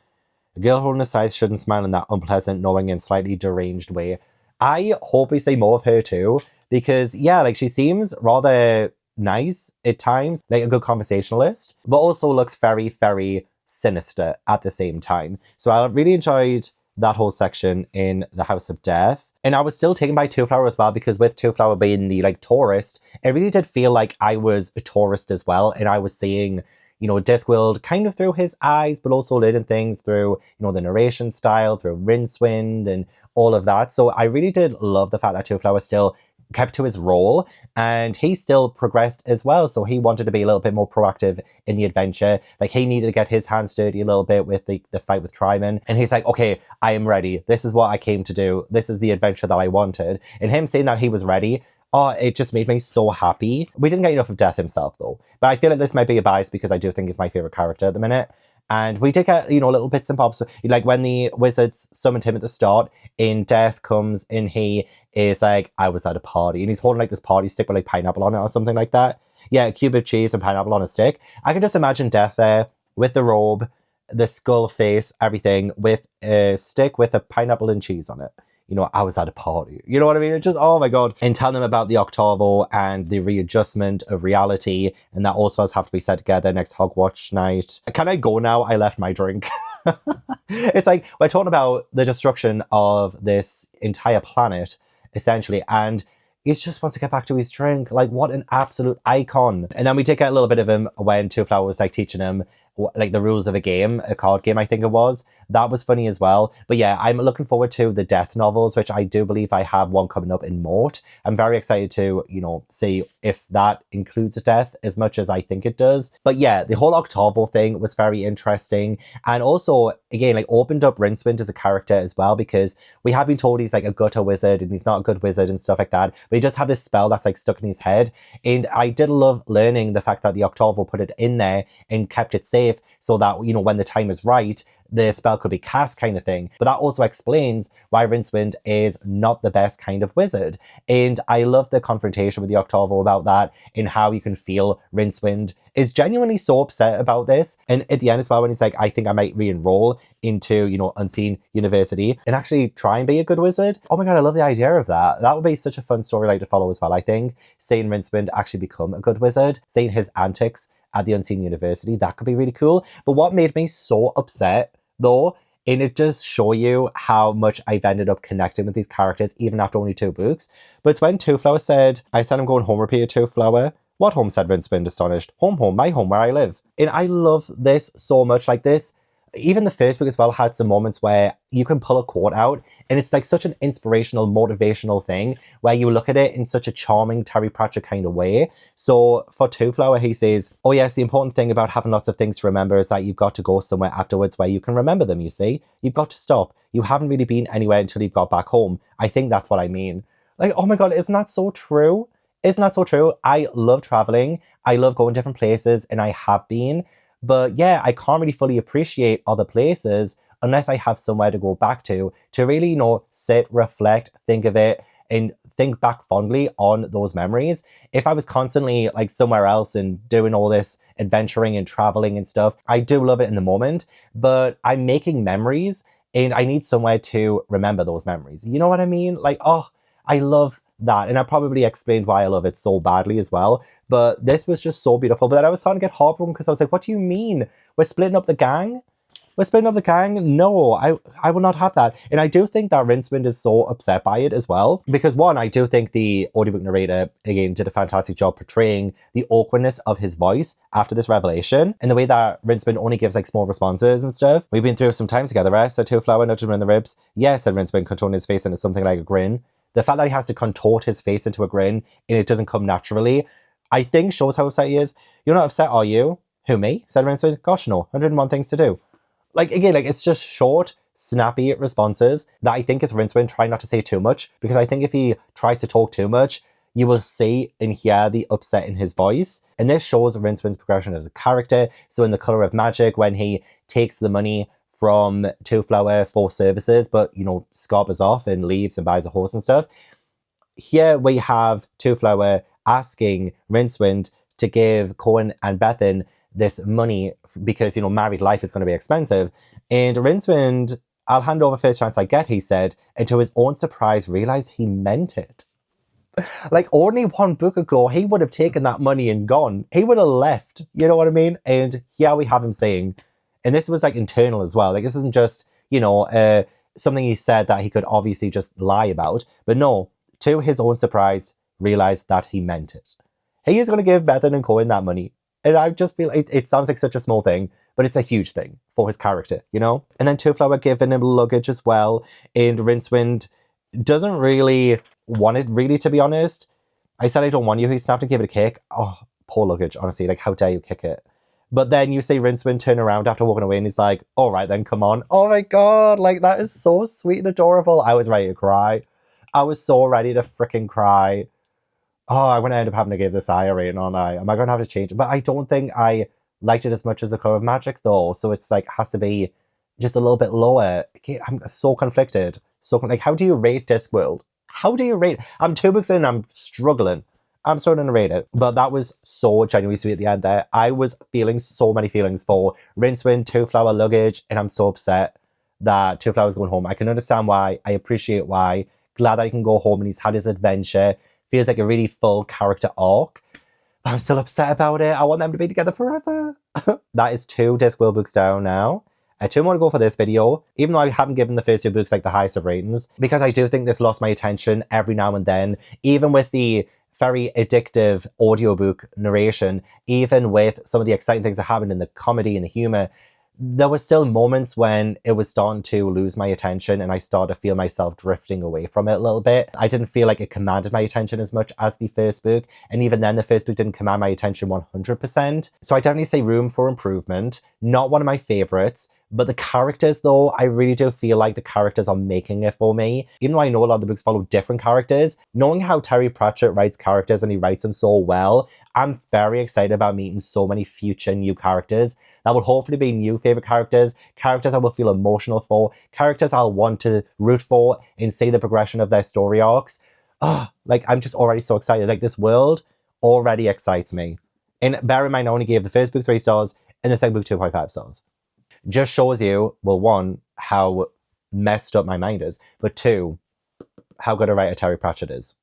A girl holding a scythe shouldn't smile in that unpleasant, knowing and slightly deranged way. I hope we see more of her too, because yeah, like she seems rather nice at times, like a good conversationalist, but also looks very, very sinister at the same time. So I really enjoyed that whole section in the House of Death. And I was still taken by Two Flower as well, because with Two Flower being the like tourist, it really did feel like I was a tourist as well. And I was seeing, you know, Discworld kind of through his eyes, but also learning things through, you know, the narration style, through Rincewind and all of that. So I really did love the fact that Two Flower still kept to his role, and he still progressed as well. So he wanted to be a little bit more proactive in the adventure. Like he needed to get his hands dirty a little bit with the fight with Tryman. And he's like, okay, I am ready. This is what I came to do. This is the adventure that I wanted. And him saying that he was ready, oh, it just made me so happy. We didn't get enough of Death himself though. But I feel like this might be a bias because I do think he's my favorite character at the minute. And we did get, you know, little bits and bobs. Like when the wizards summoned him at the start, in Death comes and he is like, I was at a party. And he's holding like this party stick with like pineapple on it or something like that. Yeah, a cube of cheese and pineapple on a stick. I can just imagine Death there with the robe, the skull face, everything, with a stick with a pineapple and cheese on it. You know, I was at a party. You know what I mean? It's just, oh my God. And tell them about the Octavo and the readjustment of reality. And that also has to be set together next Hogwarts night. Can I go now? I left my drink. It's like, we're talking about the destruction of this entire planet, essentially. And he just wants to get back to his drink. Like, what an absolute icon. And then we did get a little bit of him when Two Flower was like teaching him like the rules of a game, a card game, I think it was. That was funny as well. But yeah, I'm looking forward to the Death novels, which I do believe I have one coming up in Mort. I'm very excited to, you know, see if that includes a Death as much as I think it does. But yeah, the whole Octavo thing was very interesting. And also, again, like opened up Rincewind as a character as well, because we have been told he's like a gutter wizard and he's not a good wizard and stuff like that. But he does have this spell that's like stuck in his head. And I did love learning the fact that the Octavo put it in there and kept it safe, so that, you know, when the time is right, the spell could be cast kind of thing. But that also explains why Rincewind is not the best kind of wizard. And I love the confrontation with the Octavo about that, and how you can feel Rincewind is genuinely so upset about this. And at the end as well, when he's like, I think I might re-enroll into, you know, Unseen University and actually try and be a good wizard. Oh my God, I love the idea of that. That would be such a fun storyline to follow as well, I think. Seeing Rincewind actually become a good wizard, seeing his antics at the Unseen University, that could be really cool. But what made me so upset though, and it does show you how much I've ended up connecting with these characters even after only 2 books, but it's when Two Flower said, I said I'm going home, repeated Two Flower. What home? Said Rincewind, astonished. Home, home, my home where I live. And I love this so much. Like this, even the first book as well had some moments where you can pull a quote out and it's like such an inspirational, motivational thing where you look at it in such a charming Terry Pratchett kind of way. So for Two Flower, he says, oh yes, the important thing about having lots of things to remember is that you've got to go somewhere afterwards where you can remember them, you see. You've got to stop. You haven't really been anywhere until you've got back home. I think that's what I mean. Like, oh my God, isn't that so true? Isn't that so true? I love traveling. I love going different places, and I have been. But yeah, I can't really fully appreciate other places unless I have somewhere to go back to really, you know, sit, reflect, think of it, and think back fondly on those memories. If I was constantly like somewhere else and doing all this adventuring and traveling and stuff, I do love it in the moment, but I'm making memories and I need somewhere to remember those memories. You know what I mean? Like, oh, I love that. And I probably explained why I love it so badly as well. But this was just so beautiful. But then I was starting to get heartbroken because I was like, what do you mean? We're splitting up the gang? We're splitting up the gang? No, I will not have that. And I do think that Rincewind is so upset by it as well. Because one, I do think the audiobook narrator, again, did a fantastic job portraying the awkwardness of his voice after this revelation. And the way that Rincewind only gives like small responses and stuff. We've been through some time together, right? Said Two Flower, nudged him in the ribs. Yes, said Rincewind, contorting his face into something like a grin. The fact that he has to contort his face into a grin and it doesn't come naturally, I think shows how upset he is. You're not upset, are you? Who, me? Said Rincewind. Gosh, no. 101 things to do. Like, again, like, it's just short, snappy responses that I think is Rincewind trying not to say too much, because I think if he tries to talk too much, you will see and hear the upset in his voice. And this shows Rincewind's progression as a character. So in The Colour of Magic, when he takes the money from Two Flower for services, but, you know, scarpers off and leaves and buys a horse and stuff. Here we have Two Flower asking Rincewind to give Cohen and Bethan this money because, you know, married life is going to be expensive. And Rincewind, I'll hand over first chance I get, he said, and to his own surprise realised he meant it. Like, only one book ago, he would have taken that money and gone. He would have left, you know what I mean? And here we have him saying, and this was like internal as well. Like, this isn't just, you know, something he said that he could obviously just lie about. But no, to his own surprise, realised that he meant it. He is going to give Bethan and Cohen that money. And I just feel it sounds like such a small thing, but it's a huge thing for his character, you know? And then Twoflower giving him luggage as well. And Rincewind doesn't really want it, really, to be honest. I said I don't want you. He snapped and gave it a kick. Oh, poor luggage, honestly. Like, how dare you kick it? But then you see Rincewind turn around after walking away and he's like, all right, then, come on. Oh my God, like, that is so sweet and adorable. I was ready to cry. I was so ready to freaking cry. Oh, I'm going to end up having to give this a rating, aren't I? Am I going to have to change it? But I don't think I liked it as much as The Color of Magic, though. So it's like, has to be just a little bit lower. I'm so conflicted. So, like, how do you rate Discworld? How do you rate? I'm 2 books in, I'm struggling. I'm starting to rate it. But that was so genuinely sweet at the end there. I was feeling so many feelings for Rincewind, Twoflower, luggage, and I'm so upset that Twoflower's going home. I can understand why. I appreciate why. Glad that he can go home and he's had his adventure. Feels like a really full character arc. But I'm still upset about it. I want them to be together forever. That is 2 Discworld books down now. 2 more to go for this video, even though I haven't given the first 2 books like the highest of ratings, because I do think this lost my attention every now and then, even with the very addictive audiobook narration, even with some of the exciting things that happened in the comedy and the humour. There were still moments when it was starting to lose my attention and I started to feel myself drifting away from it a little bit. I didn't feel like it commanded my attention as much as the first book. And even then, the first book didn't command my attention 100%. So I definitely say room for improvement. Not one of my favourites. But the characters, though, I really do feel like the characters are making it for me. Even though I know a lot of the books follow different characters, knowing how Terry Pratchett writes characters and he writes them so well, I'm very excited about meeting so many future new characters that will hopefully be new favourite characters, characters I will feel emotional for, characters I'll want to root for and see the progression of their story arcs. Oh, like, I'm just already so excited. Like, this world already excites me. And bear in mind, I only gave the first book 3 stars and the second book 2.5 stars. Just shows you, well, 1, how messed up my mind is, but 2, how good a writer Terry Pratchett is.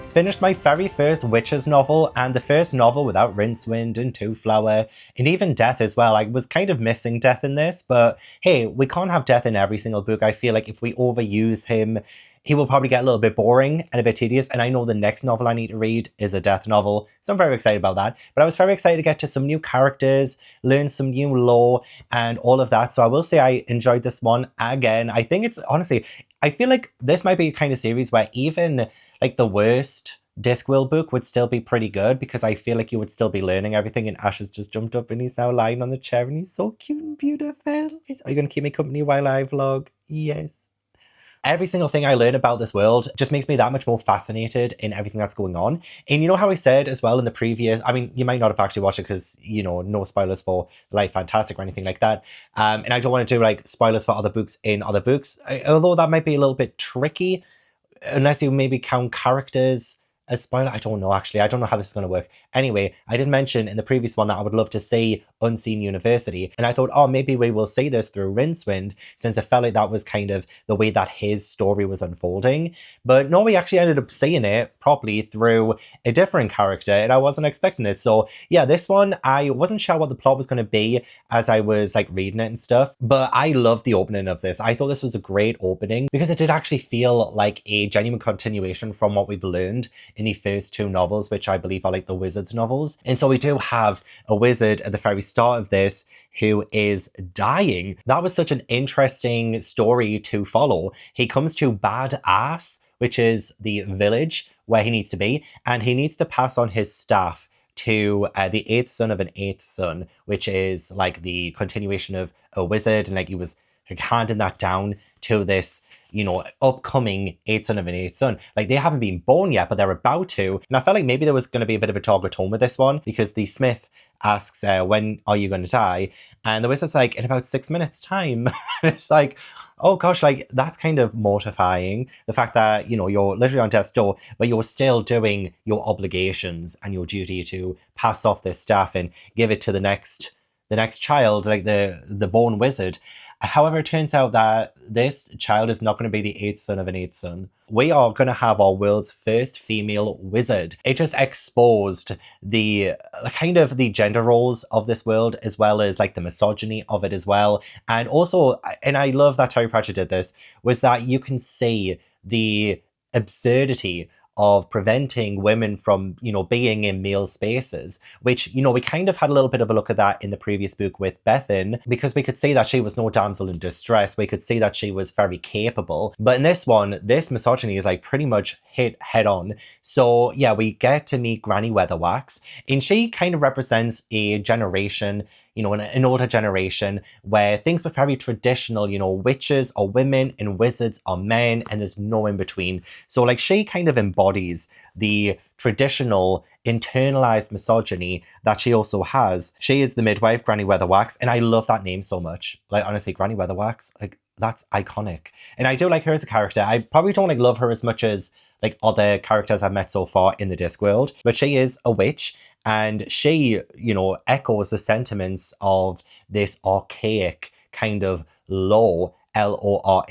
Finished my very first Witches novel, and the first novel without Rincewind and Twoflower, and even Death as well. I was kind of missing Death in this, but hey, we can't have Death in every single book. I feel like if we overuse him, he will probably get a little bit boring and a bit tedious, and I know the next novel I need to read is a Death novel, so I'm very excited about that. But I was very excited to get to some new characters, learn some new lore, and all of that, so I will say I enjoyed this one again. I think it's, honestly, I feel like this might be a kind of series where even like the worst Discworld book would still be pretty good, because I feel like you would still be learning everything, and Ash has just jumped up and he's now lying on the chair and he's so cute and beautiful. Are you going to keep me company while I vlog? Yes. Every single thing I learn about this world just makes me that much more fascinated in everything that's going on. And you know how I said as well in the previous, I mean, you might not have actually watched it because, you know, no spoilers for Life Fantastic or anything like that. And I don't want to do like spoilers for other books in other books, although that might be a little bit tricky unless you maybe count characters as spoiler. I don't know, actually. I don't know how this is going to work. Anyway, I did mention in the previous one that I would love to see Unseen University, and I thought, oh, maybe we will see this through Rincewind, since I felt like that was kind of the way that his story was unfolding. But no, we actually ended up seeing it properly through a different character, and I wasn't expecting it. So yeah, this one, I wasn't sure what the plot was going to be as I was like reading it and stuff, but I loved the opening of this. I thought this was a great opening because it did actually feel like a genuine continuation from what we've learned in the first two novels, which I believe are like the Wizards novels. And so we do have a wizard at the very start of this who is dying. That was such an interesting story to follow. He comes to Bad Ass, which is the village where he needs to be, and he needs to pass on his staff to the eighth son of an eighth son, which is like the continuation of a wizard, and like he was handing that down to this, you know, upcoming eighth son of an eighth son. Like, they haven't been born yet, but they're about to. And I felt like maybe there was going to be a bit of a talk at home with this one, because the smith asks, when are you going to die? And the wizard's like, in about 6 minutes time. It's like, oh gosh, like, that's kind of mortifying. The fact that, you know, you're literally on death's door, but you're still doing your obligations and your duty to pass off this staff and give it to the next child, like the born wizard. However, it turns out that this child is not going to be the eighth son of an eighth son. We are going to have our world's first female wizard. It just exposed the kind of the gender roles of this world, as well as like the misogyny of it as well. And also, and I love that Terry Pratchett did this, was that you can see the absurdity of preventing women from, you know, being in male spaces, which, you know, we kind of had a little bit of a look at that in the previous book with Bethany, because we could see that she was no damsel in distress. We could see that she was very capable. But in this one, this misogyny is like pretty much hit head on. So yeah, we get to meet Granny Weatherwax, and she kind of represents a generation, you know, an older generation where things were very traditional, you know, witches are women and wizards are men, and there's no in between. So like, she kind of embodies the traditional internalized misogyny that she also has. She is the midwife, Granny Weatherwax, and I love that name so much. Like, honestly, Granny Weatherwax, like, that's iconic. And I do like her as a character. I probably don't like love her as much as like other characters I've met so far in the Discworld, but she is a witch, and she, you know, echoes the sentiments of this archaic kind of lore, Lore,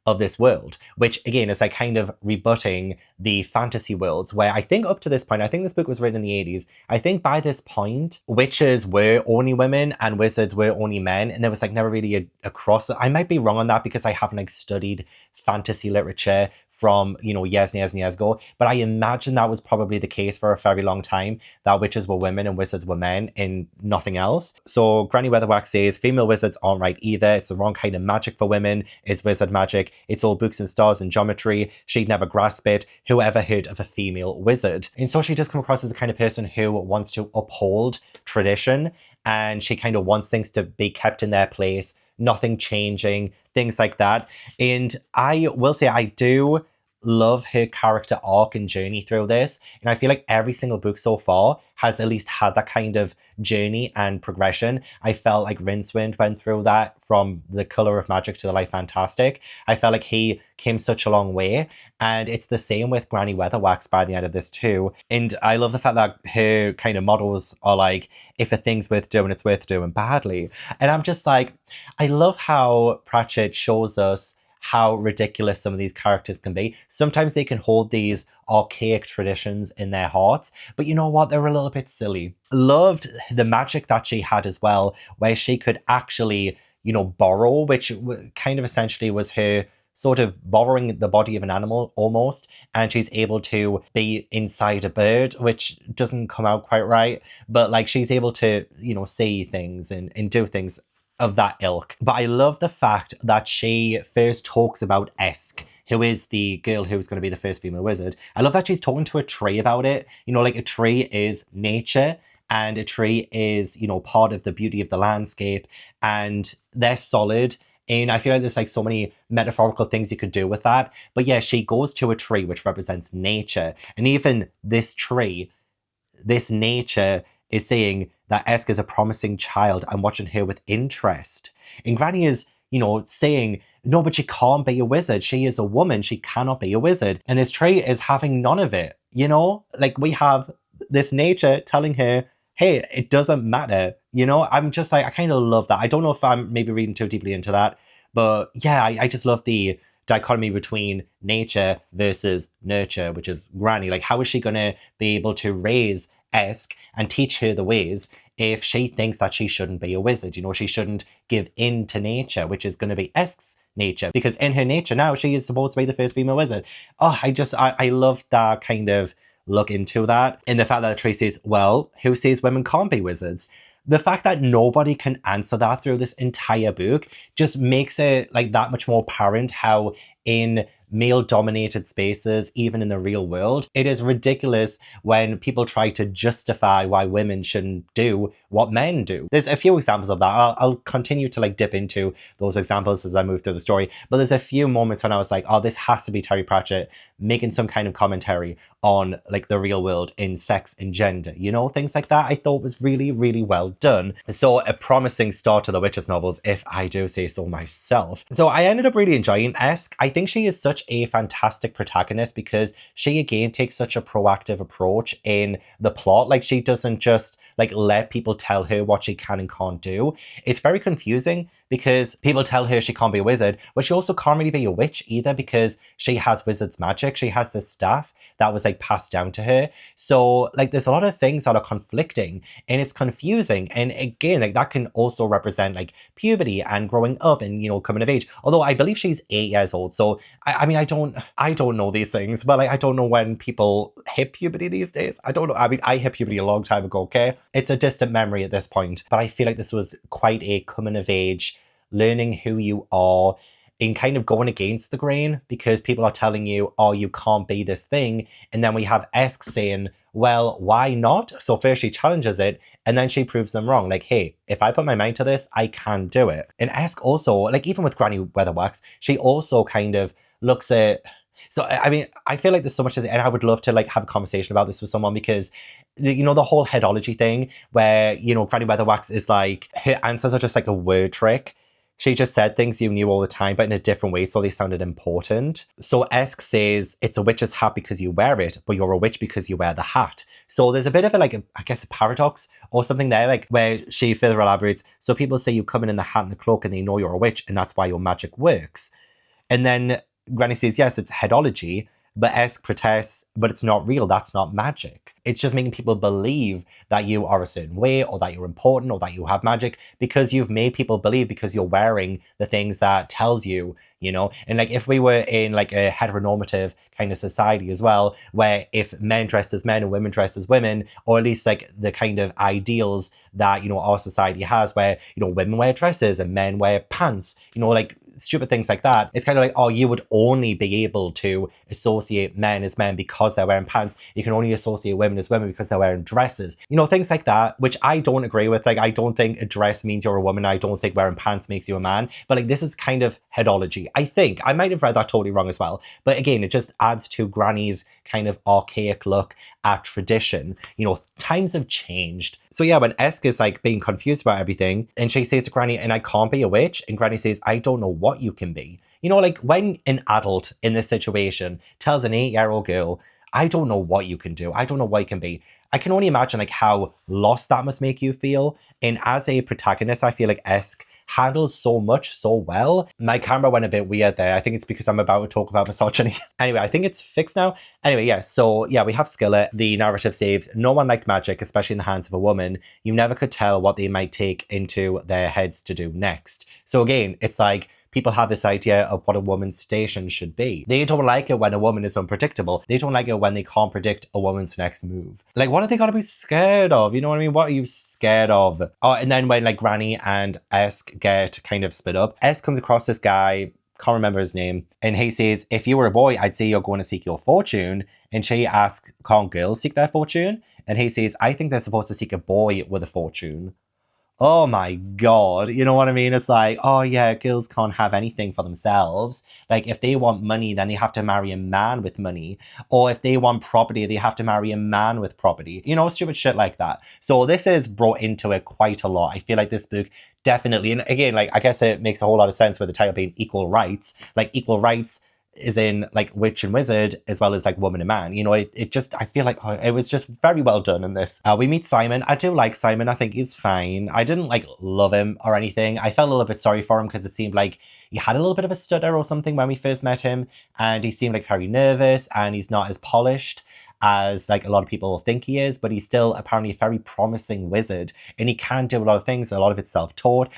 of this world, which again is like kind of rebutting the fantasy worlds, where I think up to this point, I think this book was written in the 80s, I think by this point witches were only women and wizards were only men, and there was like never really a cross. I might be wrong on that because I haven't like studied fantasy literature from, you know, years and years and years ago, but I imagine that was probably the case for a very long time, that witches were women and wizards were men and nothing else. So Granny Weatherwax says female wizards aren't right either, it's the wrong kind of magic for women, is wizard magic, it's all books and stars and geometry, she'd never grasp it, who ever heard of a female wizard? And so she does come across as the kind of person who wants to uphold tradition, and she kind of wants things to be kept in their place, nothing changing, things like that. And I will say, I do love her character arc and journey through this, and I feel like every single book so far has at least had that kind of journey and progression. I felt like Rincewind went through that from the Colour of Magic to the Light Fantastic. I felt like he came such a long way, and it's the same with Granny Weatherwax by the end of this too. And I love the fact that her kind of models are like, if a thing's worth doing, it's worth doing badly. And I'm just like, I love how Pratchett shows us how ridiculous some of these characters can be. Sometimes they can hold these archaic traditions in their hearts, but you know what? They're a little bit silly. Loved the magic that she had as well, where she could actually, you know, borrow, which kind of essentially was her sort of borrowing the body of an animal almost, and she's able to be inside a bird, which doesn't come out quite right, but like, she's able to, you know, see things and do things of that ilk. But I love the fact that she first talks about Esk, who is the girl who's going to be the first female wizard. I love that she's talking to a tree about it. You know, like, a tree is nature, and a tree is, you know, part of the beauty of the landscape, and they're solid. And I feel like there's like so many metaphorical things you could do with that. But yeah, she goes to a tree which represents nature. And even this tree, this nature, is saying that Esk is a promising child. I'm watching her with interest. And Granny is, you know, saying, no, but she can't be a wizard. She is a woman. She cannot be a wizard. And this tree is having none of it, you know? Like, we have this nature telling her, hey, it doesn't matter. You know, I'm just like, I kind of love that. I don't know if I'm maybe reading too deeply into that, but yeah, I just love the dichotomy between nature versus nurture, which is Granny. Like, how is she going to be able to raise Esk and teach her the ways if she thinks that she shouldn't be a wizard? You know, she shouldn't give in to nature, which is going to be Esk's nature, because in her nature now, she is supposed to be the first female wizard. Oh, I love that kind of look into that. And the fact that Tracy says, well, who says women can't be wizards? The fact that nobody can answer that through this entire book just makes it like that much more apparent how in male-dominated spaces, even in the real world, it is ridiculous when people try to justify why women shouldn't do what men do. There's a few examples of that. I'll continue to like dip into those examples as I move through the story, but there's a few moments when I was like, oh, this has to be Terry Pratchett making some kind of commentary on like the real world in sex and gender, you know, things like that. I thought was really, really well done. So a promising start to the Witches novels, if I do say so myself. So I ended up really enjoying Esk. I think she is such a fantastic protagonist because she again takes such a proactive approach in the plot. Like, she doesn't just like let people tell her what she can and can't do. It's very confusing because people tell her she can't be a wizard, but she also can't really be a witch either because she has wizard's magic. She has this staff that was like passed down to her. So like there's a lot of things that are conflicting and it's confusing. And again, like that can also represent like puberty and growing up and, you know, coming of age. Although I believe she's 8 years old. So I mean, I don't know these things, but like I don't know when people hit puberty these days. I don't know. I mean, I hit puberty a long time ago, okay? It's a distant memory at this point, but I feel like this was quite a coming of age, learning who you are in kind of going against the grain because people are telling you, oh, you can't be this thing. And then we have Esk saying, well, why not? So first she challenges it and then she proves them wrong. Like, hey, if I put my mind to this, I can do it. And Esk also, like even with Granny Weatherwax, she also kind of looks at... So, I mean, I feel like there's so much to say, and I would love to like have a conversation about this with someone because, you know, the whole headology thing where, you know, Granny Weatherwax is like, her answers are just like a word trick. She just said things you knew all the time, but in a different way, so they sounded important. So Esk says, it's a witch's hat because you wear it, but you're a witch because you wear the hat. So there's a bit of I guess a paradox or something there, like where she further elaborates. So people say you come in the hat and the cloak and they know you're a witch and that's why your magic works. And then Granny says, yes, it's headology, but Esk protests, but it's not real. That's not magic. It's just making people believe that you are a certain way or that you're important or that you have magic because you've made people believe because you're wearing the things that tells you, you know. And like if we were in like a heteronormative kind of society as well, where if men dressed as men and women dressed as women, or at least like the kind of ideals that, you know, our society has where, you know, women wear dresses and men wear pants, you know, like stupid things like that. It's kind of like, oh, you would only be able to associate men as men because they're wearing pants. You can only associate women as women because they're wearing dresses. You know, things like that, which I don't agree with. Like, I don't think a dress means you're a woman. I don't think wearing pants makes you a man. But like, this is kind of headology. I think I might have read that totally wrong as well. But again, it just adds to Granny's kind of archaic look at tradition. You know, times have changed. So yeah, when Esk is like being confused about everything and she says to Granny, and I can't be a witch, and Granny says, I don't know what you can be. You know, like when an adult in this situation tells an 8-year-old girl, I don't know what you can do. I don't know what you can be. I can only imagine like how lost that must make you feel. And as a protagonist, I feel like Esk handles so much so well. My camera went a bit weird there. I think it's because I'm about to talk about misogyny. Anyway, I think it's fixed now. Anyway, yeah, so yeah, we have Skillet. The narrative saves, no one liked magic, especially in the hands of a woman. You never could tell what they might take into their heads to do next. So again, it's like, people have this idea of what a woman's station should be. They don't like it when a woman is unpredictable. They don't like it when they can't predict a woman's next move. Like, what are they gotta be scared of? You know what I mean? What are you scared of? Oh, and then when like Granny and Esk get kind of split up, Esk comes across this guy, can't remember his name, and he says, if you were a boy, I'd say you're going to seek your fortune. And she asks, can't girls seek their fortune? And he says, I think they're supposed to seek a boy with a fortune. Oh my God, you know what I mean? It's like, oh yeah, girls can't have anything for themselves. Like if they want money, then they have to marry a man with money. Or if they want property, they have to marry a man with property. You know, stupid shit like that. So this is brought into it quite a lot. I feel like this book definitely, and again, like I guess it makes a whole lot of sense with the title being Equal Rights. Like equal rights is in like witch and wizard as well as like woman and man. You know, it just, I feel like it was just very well done in this. We meet Simon. I do like Simon. I think he's fine. I didn't like love him or anything. I felt a little bit sorry for him because it seemed like he had a little bit of a stutter or something when we first met him, and he seemed like very nervous, and he's not as polished as like a lot of people think he is, but he's still apparently a very promising wizard, and he can do a lot of things. A lot of it's self-taught.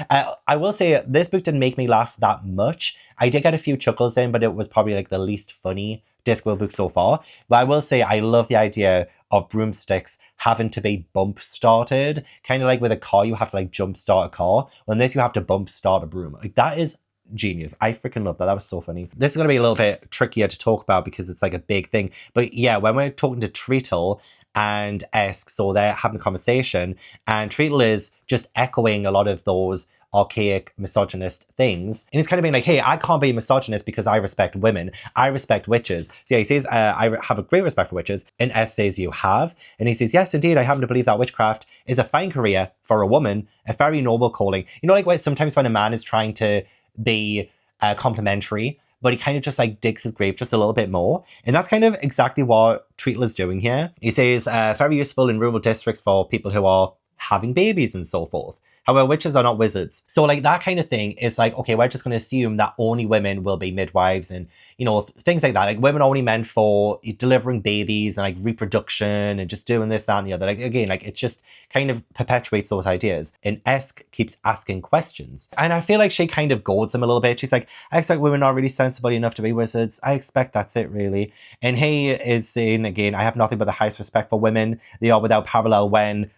I will say this book didn't make me laugh that much. I did get a few chuckles in, but it was probably like the least funny Discworld book so far. But I will say I love the idea of broomsticks having to be bump started, kind of like with a car you have to like jump start a car. When this you have to bump start a broom. Like that is genius. I freaking love that. That was so funny. This is going to be a little bit trickier to talk about because it's like a big thing. But yeah, when we're talking to Treatle and Esk, so they're having a conversation, and Treatle is just echoing a lot of those archaic misogynist things, and he's kind of being like, hey, I can't be a misogynist because I respect women, I respect witches. So yeah, he says I have a great respect for witches, and S says you have, and he says yes indeed, I happen to believe that witchcraft is a fine career for a woman, a very noble calling. You know, like sometimes when a man is trying to be complimentary, but he kind of just like digs his grave just a little bit more. And that's kind of exactly what Treatle is doing here. He says very useful in rural districts for people who are having babies and so forth. However, witches are not wizards. So like that kind of thing is like, okay, we're just going to assume that only women will be midwives and, you know, things like that. Like women are only meant for delivering babies and like reproduction and just doing this, that, and the other. Like again, like it just kind of perpetuates those ideas. And Esk keeps asking questions. And I feel like she kind of goads him a little bit. She's like, I expect women are really sensible enough to be wizards. I expect that's it really. And he is saying again, I have nothing but the highest respect for women. They are without parallel when,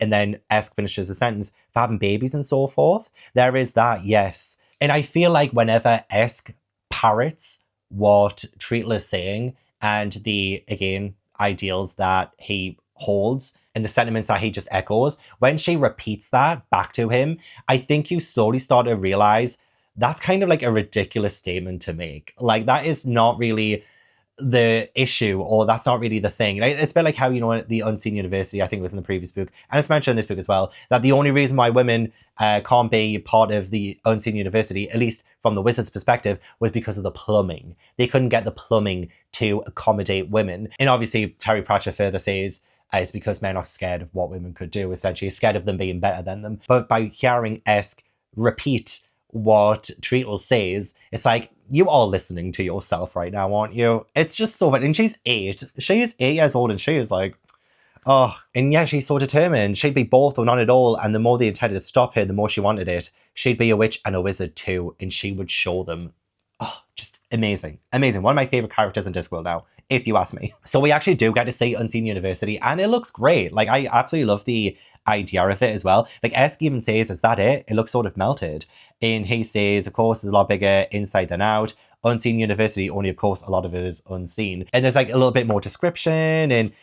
and then Esk finishes the sentence, for having babies and so forth. There is that, yes. And I feel like whenever Esk parrots what Treatle is saying and the, again, ideals that he holds and the sentiments that he just echoes, when she repeats that back to him, I think you slowly start to realize that's kind of like a ridiculous statement to make. Like that is not really the issue, or that's not really the thing. It's a bit like how, you know, the Unseen University, I think it was in the previous book, and it's mentioned in this book as well, that the only reason why women can't be part of the Unseen University, at least from the wizard's perspective, was because of the plumbing. They couldn't get the plumbing to accommodate women. And obviously Terry Pratchett further says it's because men are scared of what women could do, essentially scared of them being better than them. But by hearing Esk repeat what Treatle says, it's like, you are listening to yourself right now, aren't you? It's just so funny. And she's 8. She is 8 years old and she is like, oh, and yeah, she's so determined. She'd be both or none at all. And the more they intended to stop her, the more she wanted it. She'd be a witch and a wizard too. And she would show them. Oh, just amazing. Amazing. One of my favorite characters in Discworld now, if you ask me. So we actually do get to see Unseen University and it looks great. Like I absolutely love the idea of it as well. Like Esk even says, is that it? It looks sort of melted. And he says, of course, it's a lot bigger inside than out. Unseen University, only of course a lot of it is unseen. And there's like a little bit more description, and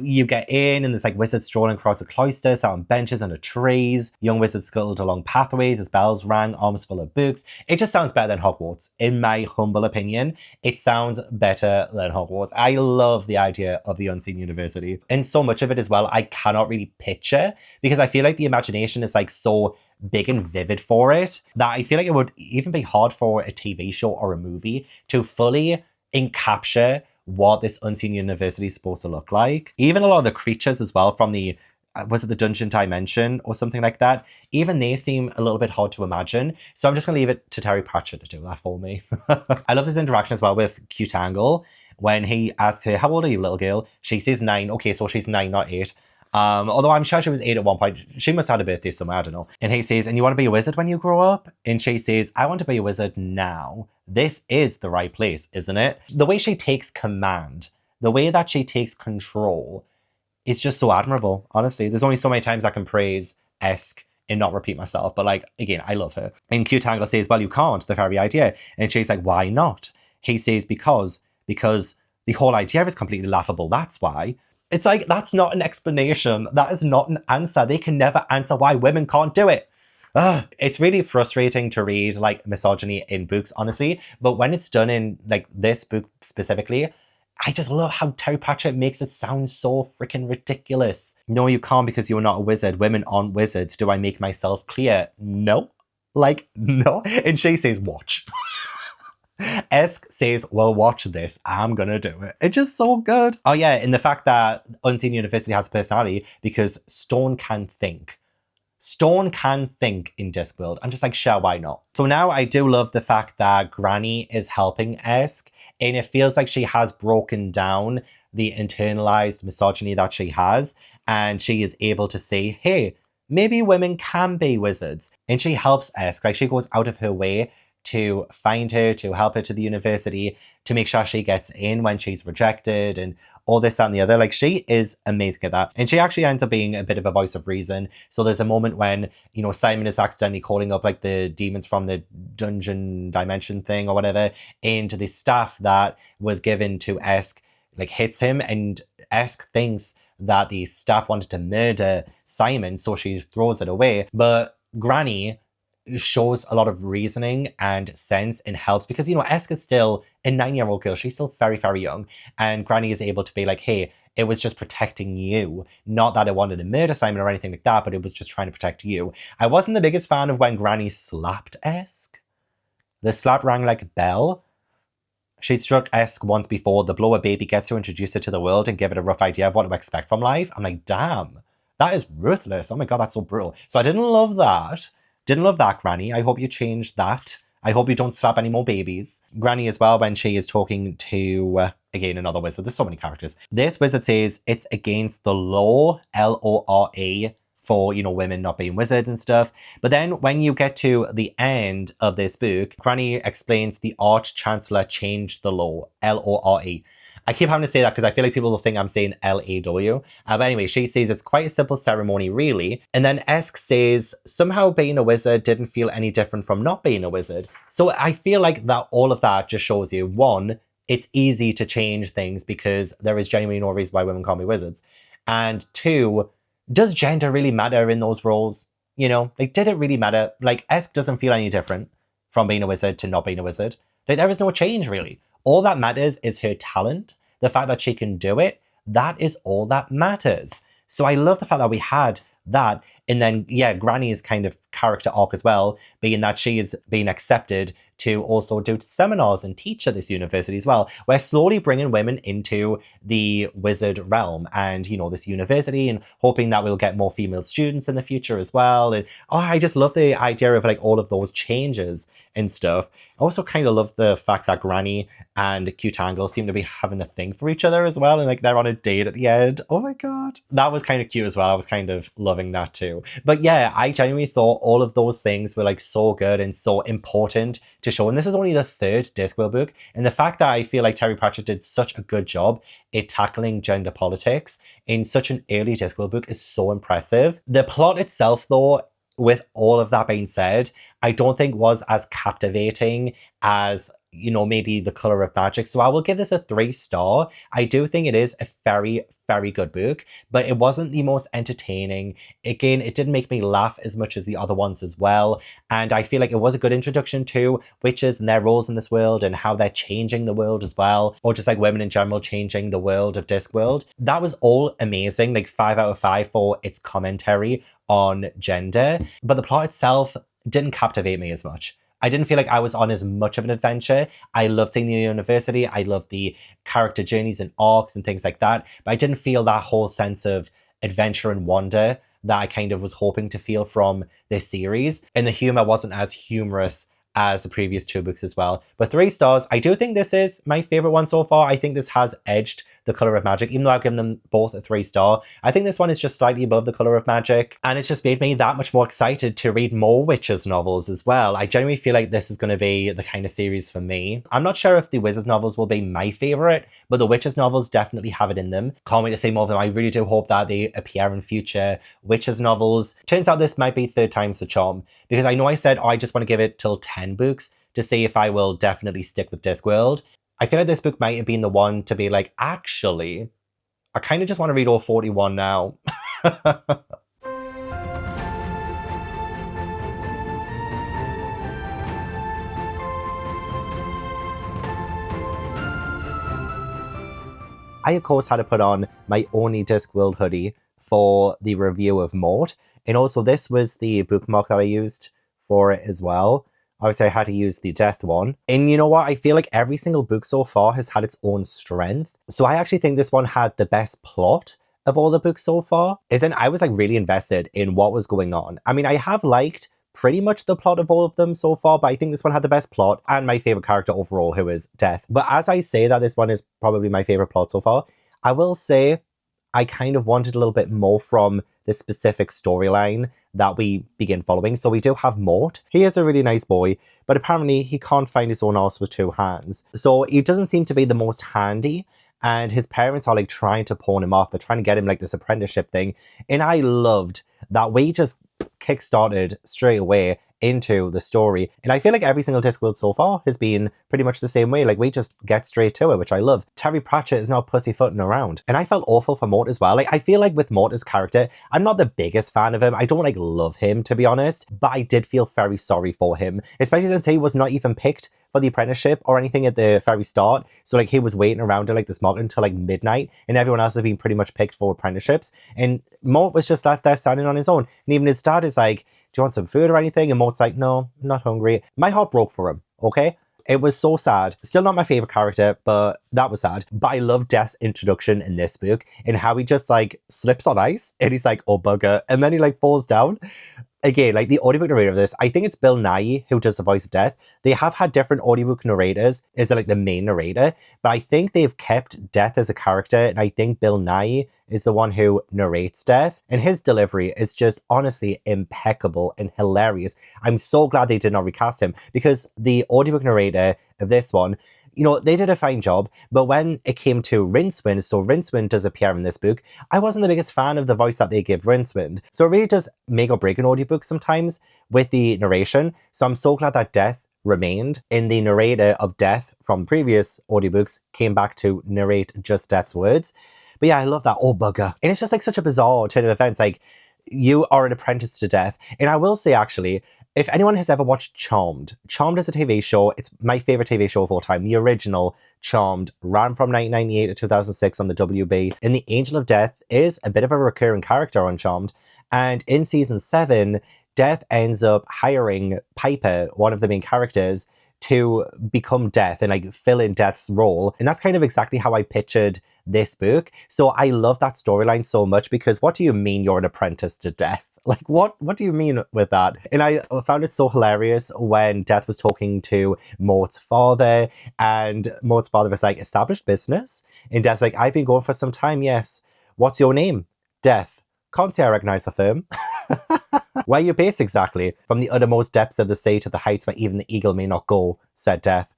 you get in and there's like wizards strolling across the cloister, sat on benches under trees. Young wizards scuttled along pathways as bells rang, arms full of books. It just sounds better than Hogwarts, in my humble opinion. It sounds better than Hogwarts. I love the idea of the Unseen University. And so much of it as well, I cannot really picture, because I feel like the imagination is like so big and vivid for it that I feel like it would even be hard for a TV show or a movie to fully encapture what this Unseen University is supposed to look like. Even a lot of the creatures as well from the, was it the Dungeon Dimension or something like that? Even they seem a little bit hard to imagine. So I'm just going to leave it to Terry Pratchett to do that for me. I love this interaction as well with Cute Angle. When he asks her, how old are you, little girl? She says 9. Okay, so she's 9, not 8. Although I'm sure she was 8 at one point. She must have had a birthday somewhere, I don't know. And he says, and you want to be a wizard when you grow up? And she says, I want to be a wizard now. This is the right place, isn't it? The way she takes command, the way that she takes control is just so admirable, honestly. There's only so many times I can praise Esk and not repeat myself. But like, again, I love her. And Cute Angle says, well, you can't, the very idea. And she's like, why not? He says, because the whole idea is completely laughable. That's why. It's like, that's not an explanation. That is not an answer. They can never answer why women can't do it. It's really frustrating to read like misogyny in books, honestly. But when it's done in like this book specifically, I just love how Terry Pratchett makes it sound so freaking ridiculous. No, you can't because you're not a wizard. Women aren't wizards. Do I make myself clear? No. Like, no. And she says, watch. Esk says, well, watch this. I'm gonna do it. It's just so good. Oh yeah, and the fact that Unseen University has a personality because Stone can think. Stone can think in Discworld. I'm just like, sure, why not? So now I do love the fact that Granny is helping Esk, and it feels like she has broken down the internalized misogyny that she has, and she is able to say, hey, maybe women can be wizards. And she helps Esk. Like, she goes out of her way to find her, to help her to the university, to make sure she gets in when she's rejected and all this, that, and the other. Like, she is amazing at that. And she actually ends up being a bit of a voice of reason. So there's a moment when, you know, Simon is accidentally calling up like the demons from the dungeon dimension thing or whatever, and the staff that was given to Esk like hits him, and Esk thinks that the staff wanted to murder Simon, so she throws it away. But Granny shows a lot of reasoning and sense and helps because, you know, Esk is still a 9-year-old girl. She's still very, very young. And Granny is able to be like, hey, it was just protecting you. Not that it wanted to murder Simon or anything like that, but it was just trying to protect you. I wasn't the biggest fan of when Granny slapped Esk. The slap rang like a bell. She'd struck Esk once before. The blow a baby gets to introduce her to the world and give it a rough idea of what to expect from life. I'm like, damn, that is ruthless. Oh my God, that's so brutal. So I didn't love that. Didn't love that, Granny. I hope you change that. I hope you don't slap any more babies. Granny as well, when she is talking to, again, another wizard. There's so many characters. This wizard says it's against the law, L-O-R-A, for, you know, women not being wizards and stuff. But then when you get to the end of this book, Granny explains the Arch-Chancellor changed the law, L-O-R-E. I keep having to say that because I feel like people will think I'm saying L-A-W. But anyway, she says it's quite a simple ceremony, really. And then Esk says somehow being a wizard didn't feel any different from not being a wizard. So I feel like that all of that just shows you, one, it's easy to change things because there is genuinely no reason why women can't be wizards. And two, does gender really matter in those roles? You know, like, did it really matter? Like, Esk doesn't feel any different from being a wizard to not being a wizard. Like, there is no change, really. All that matters is her talent. The fact that she can do it, that is all that matters. So I love the fact that we had that. And then, yeah, Granny's kind of character arc as well, being that she is being accepted to also do seminars and teach at this university as well. We're slowly bringing women into the wizard realm and, you know, this university, and hoping that we'll get more female students in the future as well. And I just love the idea of like all of those changes and stuff. I also kind of love the fact that Granny and Cute Angle seem to be having a thing for each other as well, and like they're on a date at the end. Oh my God. That was kind of cute as well. I was kind of loving that too. But yeah, I genuinely thought all of those things were like so good and so important to show. And this is only the third Discworld book. And the fact that I feel like Terry Pratchett did such a good job at tackling gender politics in such an early Discworld book is so impressive. The plot itself, though, with all of that being said, I don't think was as captivating as, you know, maybe The Colour of Magic. So I will give this a 3-star. I do think it is a very, very good book, but it wasn't the most entertaining. Again, it didn't make me laugh as much as the other ones as well. And I feel like it was a good introduction to witches and their roles in this world and how they're changing the world as well. Or just like women in general changing the world of Discworld. That was all amazing. Like 5 out of 5 for its commentary on gender. But the plot itself didn't captivate me as much. I didn't feel like I was on as much of an adventure. I loved seeing the university. I loved the character journeys and arcs and things like that. But I didn't feel that whole sense of adventure and wonder that I kind of was hoping to feel from this series. And the humor wasn't as humorous as the previous 2 books as well. But 3 stars, I do think this is my favorite one so far. I think this has edged The Colour of Magic, even though I've given them both a 3-star. I think this one is just slightly above The Colour of Magic, and it's just made me that much more excited to read more witches novels as well. I genuinely feel like this is going to be the kind of series for me. I'm not sure if the Wizards novels will be my favourite, but the witches novels definitely have it in them. Can't wait to see more of them. I really do hope that they appear in future witches novels. Turns out this might be 3rd time's the charm, because I know I said, oh, I just want to give it till 10 books to see if I will definitely stick with Discworld. I feel like this book might have been the one to be like, actually, I kind of just want to read all 41 now. I, of course, had to put on my only Discworld hoodie for the review of Mort. And also, this was the bookmark that I used for it as well. obviously I had to use the death one. And you know what? I feel like every single book so far has had its own strength. So I actually think this one had the best plot of all the books so far. Is in I was like really invested in what was going on. I mean, I have liked pretty much the plot of all of them so far, but I think this one had the best plot and my favorite character overall, who is Death. But as I say that this one is probably my favorite plot so far, I will say I kind of wanted a little bit more from the specific storyline that we begin following. So we do have Mort. He is a really nice boy, but apparently he can't find his own arse with two hands. So he doesn't seem to be the most handy. And his parents are like trying to pawn him off. They're trying to get him like this apprenticeship thing. And I loved that we just kickstarted straight away into the story. And I feel like every single Discworld so far has been pretty much the same way. Like we just get straight to it, which I love. Terry Pratchett is not pussyfooting around. And I felt awful for Mort as well. Like I feel like with Mort as character, I'm not the biggest fan of him. I don't like love him, to be honest, but I did feel very sorry for him, especially since he was not even picked for the apprenticeship or anything at the very start. So like he was waiting around at like this market until like midnight, and everyone else had been pretty much picked for apprenticeships. And Mort was just left there standing on his own. And even his dad is like, do you want some food or anything? And Mort's like, no, I'm not hungry. My heart broke for him, okay? It was so sad. Still not my favorite character, but that was sad. But I love Death's introduction in this book and how he just like slips on ice and he's like, oh bugger. And then he like falls down. Again, like the audiobook narrator of this, I think it's Bill Nighy who does the voice of Death. They have had different audiobook narrators as like the main narrator, but I think they've kept Death as a character, and I think Bill Nighy is the one who narrates Death, and his delivery is just honestly impeccable and hilarious. I'm so glad they did not recast him, because the audiobook narrator of this one, you know, they did a fine job, but when it came to Rincewind, so Rincewind does appear in this book, I wasn't the biggest fan of the voice that they give Rincewind. So it really does make or break an audiobook sometimes with the narration. So I'm so glad that Death remained, and the narrator of Death from previous audiobooks came back to narrate just Death's words. But yeah, I love that. Oh, bugger. And it's just like such a bizarre turn of events. Like, you are an apprentice to Death. And I will say, actually, if anyone has ever watched Charmed, Charmed is a TV show. It's my favorite TV show of all time. The original Charmed ran from 1998 to 2006 on the WB. And the Angel of Death is a bit of a recurring character on Charmed. And in season 7, Death ends up hiring Piper, one of the main characters, to become Death and like fill in Death's role. And that's kind of exactly how I pictured this book. So I love that storyline so much, because what do you mean you're an apprentice to Death? Like, what do you mean with that? And I found it so hilarious when Death was talking to Mort's father, and Mort's father was like, established business? And Death's like, I've been going for some time, yes. What's your name? Death. Can't say I recognize the firm. Where are you based exactly? From the uttermost depths of the sea to the heights where even the eagle may not go, said Death.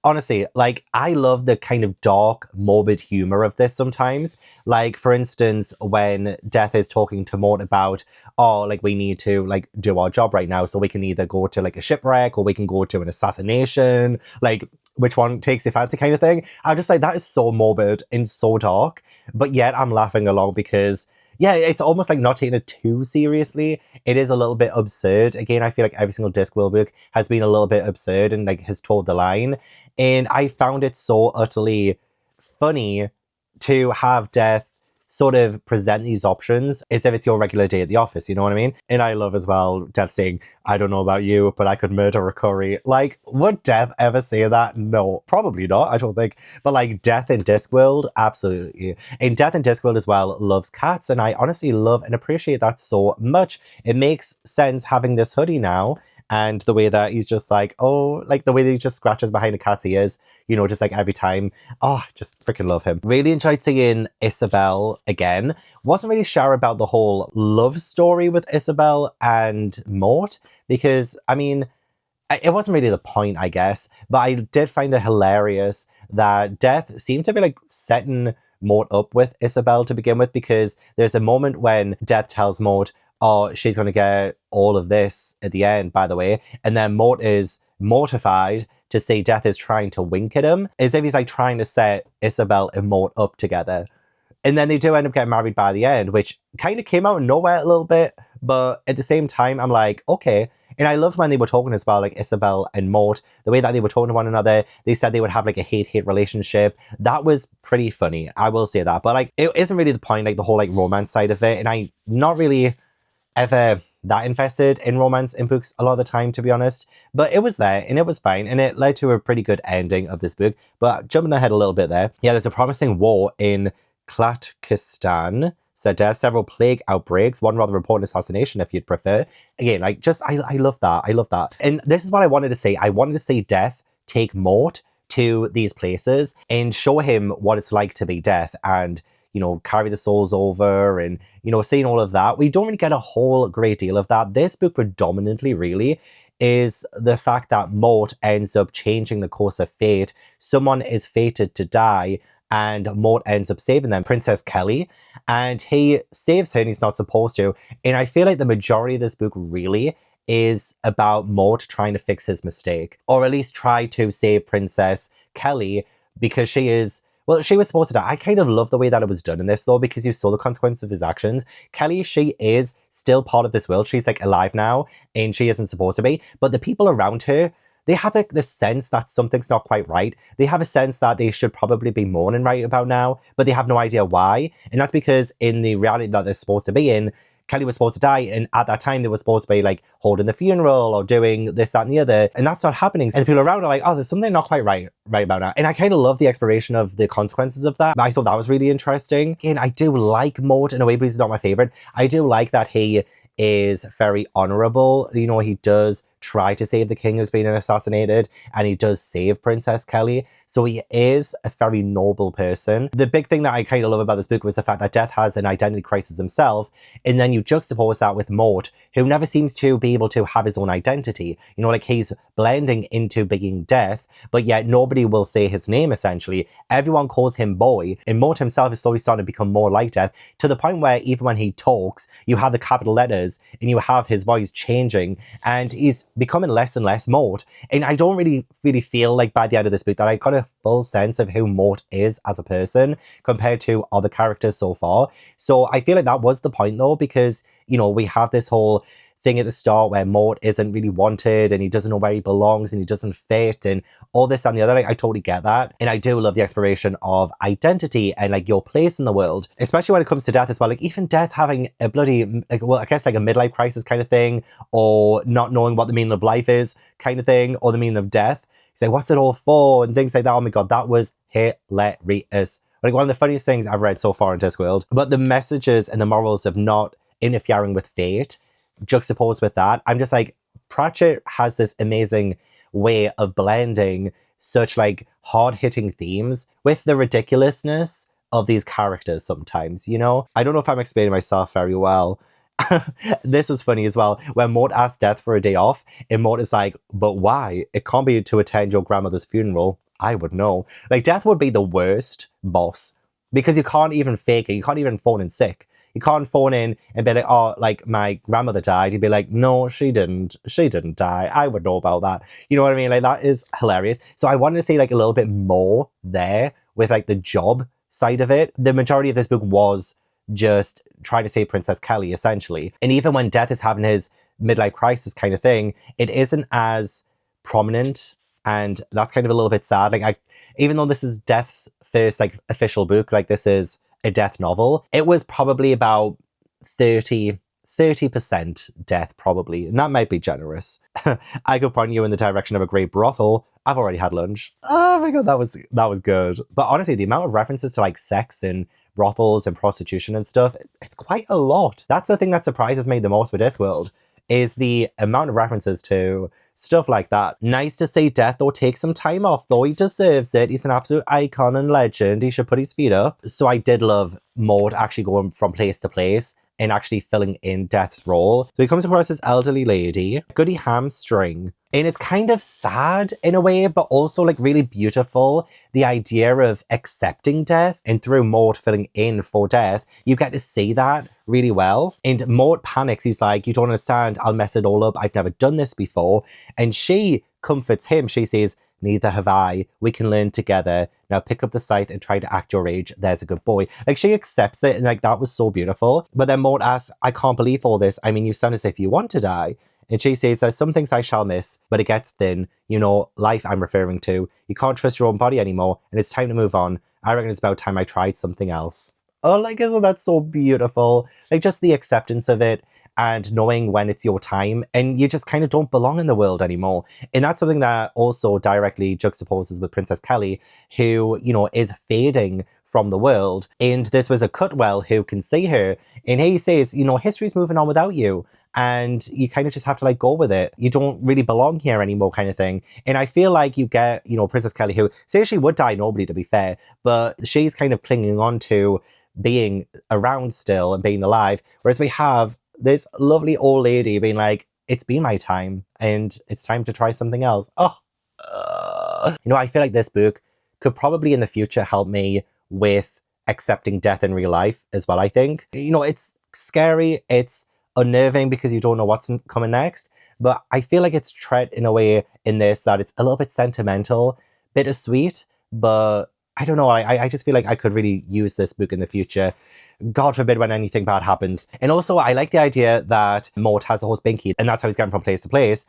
Honestly, like, I love the kind of dark, morbid humor of this sometimes. Like, for instance, when Death is talking to Mort about, oh, like, we need to, like, do our job right now, so we can either go to, like, a shipwreck, or we can go to an assassination, like, which one takes your fancy kind of thing. I'm just like, that is so morbid and so dark, but yet I'm laughing along because, yeah, it's almost like not taking it too seriously. It is a little bit absurd. Again, I feel like every single Discworld book has been a little bit absurd and like has told the line. And I found it so utterly funny to have Death sort of present these options as if it's your regular day at the office, you know what I mean? And I love as well Death saying, I don't know about you, but I could murder a curry. Like, would Death ever say that? No, probably not, I don't think. But like, Death in Discworld, absolutely. And Death in Discworld as well loves cats, and I honestly love and appreciate that so much. It makes sense having this hoodie now. And the way that he's just like, oh, like the way that he just scratches behind a cat's ears, you know, just like every time. Oh, just freaking love him. Really enjoyed seeing Isabel again. Wasn't really sure about the whole love story with Isabel and Mort, because, I mean, it wasn't really the point, I guess. But I did find it hilarious that Death seemed to be like setting Mort up with Isabel to begin with, because there's a moment when Death tells Mort, oh, she's going to get all of this at the end, by the way. And then Mort is mortified to see Death is trying to wink at him, as if he's like trying to set Isabel and Mort up together. And then they do end up getting married by the end, which kind of came out of nowhere a little bit. But at the same time, I'm like, okay. And I loved when they were talking as well, like Isabel and Mort, the way that they were talking to one another. They said they would have like a hate-hate relationship. That was pretty funny, I will say that. But like, it isn't really the point, like the whole like romance side of it. And I not really ever that invested in romance in books a lot of the time, to be honest. But it was there and it was fine. And it led to a pretty good ending of this book. But jumping ahead a little bit there. Yeah, there's a promising war in Klatkistan. So there's several plague outbreaks, one rather important assassination if you'd prefer. Again, like just, I love that. I love that. And this is what I wanted to see. I wanted to see Death take Mort to these places and show him what it's like to be Death and, you know, carry the souls over and, you know, seeing all of that. We don't really get a whole great deal of that. This book predominantly really is the fact that Mort ends up changing the course of fate. Someone is fated to die and Mort ends up saving them, Princess Kelly, and he saves her and he's not supposed to. And I feel like the majority of this book really is about Mort trying to fix his mistake, or at least try to save Princess Kelly, because she is, well, she was supposed to die. I kind of love the way that it was done in this though, because you saw the consequences of his actions. Kelly, she is still part of this world. She's like alive now and she isn't supposed to be, but the people around her, they have like the sense that something's not quite right. They have a sense that they should probably be mourning right about now, but they have no idea why. And that's because in the reality that they're supposed to be in, Kelly was supposed to die, and at that time they were supposed to be like holding the funeral or doing this, that, and the other, and that's not happening. And the people around are like, oh, there's something not quite right about now. And I kind of love the exploration of the consequences of that. I thought that was really interesting. And I do like Mort in a way, but he's not my favorite. I do like that he is very honorable. You know, he does try to save the king who's been assassinated, and he does save Princess Kelly. So he is a very noble person. The big thing that I kind of love about this book was the fact that Death has an identity crisis himself, and then you juxtapose that with Mort, who never seems to be able to have his own identity. You know, like he's blending into being Death, but yet nobody will say his name, essentially. Everyone calls him Boy, and Mort himself is slowly starting to become more like Death, to the point where even when he talks, you have the capital letters, and you have his voice changing, and he's becoming less and less Mort. And I don't really feel like by the end of this book that I got a full sense of who Mort is as a person compared to other characters so far. So I feel like that was the point though, because, you know, we have this whole thing at the start where Mort isn't really wanted and he doesn't know where he belongs and he doesn't fit and all this and the other. Like, I totally get that. And I do love the exploration of identity and like your place in the world, especially when it comes to Death as well. Like even Death having a bloody, like, well, I guess like a midlife crisis kind of thing, or not knowing what the meaning of life is kind of thing, or the meaning of death. He's like, what's it all for? And things like that. Oh my God, that was hilarious. Like one of the funniest things I've read so far in Discworld. But the messages and the morals of not interfering with fate, juxtaposed with that, I'm just like, Pratchett has this amazing way of blending such like hard-hitting themes with the ridiculousness of these characters sometimes, you know? I don't know if I'm explaining myself very well. This was funny as well, when Mort asked Death for a day off, and Mort is like, but why? It can't be to attend your grandmother's funeral. I would know. Like, Death would be the worst boss, because you can't even fake it. You can't even phone in sick. You can't phone in and be like, oh, like, my grandmother died. You'd be like, no, she didn't. She didn't die. I would know about that. You know what I mean? Like, that is hilarious. So I wanted to see, like, a little bit more there with, like, the job side of it. The majority of this book was just trying to save Princess Kelly, essentially. And even when Death is having his midlife crisis kind of thing, it isn't as prominent. And that's kind of a little bit sad. Like, even though this is Death's first like official book, like this is a Death novel, it was probably about 30% Death, probably. And that might be generous. I could point you in the direction of a great brothel. I've already had lunch. Oh my God, that was good. But honestly, the amount of references to like sex and brothels and prostitution and stuff, it's quite a lot. That's the thing that surprises me the most with Discworld, is the amount of references to stuff like that. Nice to see Death though take some time off though. He deserves it. He's an absolute icon and legend. He should put his feet up. So I did love Mort actually going from place to place and actually filling in Death's role. So he comes across this elderly lady, Goody Hamstring. And it's kind of sad in a way, but also like really beautiful. The idea of accepting Death, and through Mort filling in for Death, you get to see that really well. And Mort panics. He's like, you don't understand. I'll mess it all up. I've never done this before. And she comforts him. She says, neither have I. We can learn together. Now pick up the scythe and try to act your age. There's a good boy. Like, she accepts it, and like that was so beautiful. But then Mort asks, I can't believe all this. I mean, you sound as if you want to die. And she says, there's some things I shall miss, but it gets thin. You know, life I'm referring to. You can't trust your own body anymore, and it's time to move on. I reckon it's about time I tried something else. Oh, like, isn't that so beautiful? Like, just the acceptance of it. and knowing when it's your time and you just kind of don't belong in the world anymore. And that's something that also directly juxtaposes with Princess Kelly, who, you know, is fading from the world. And this was a Cutwell who can see her, and he says, you know, history's moving on without you, and you kind of just have to like go with it. You don't really belong here anymore, kind of thing. And I feel like you get, you know, Princess Kelly, who says she would die nobly, to be fair, but she's kind of clinging on to being around still and being alive, whereas we have this lovely old lady being like, it's been my time and it's time to try something else. You know, I feel like this book could probably in the future help me with accepting death in real life as well, I think. You know, it's scary, it's unnerving because you don't know what's coming next, but I feel like it's tread in a way in this that it's a little bit sentimental, bittersweet, but I don't know, I just feel like I could really use this book in the future. God forbid when anything bad happens. And also, I like the idea that Mort has the horse Binky, and that's how he's getting from place to place.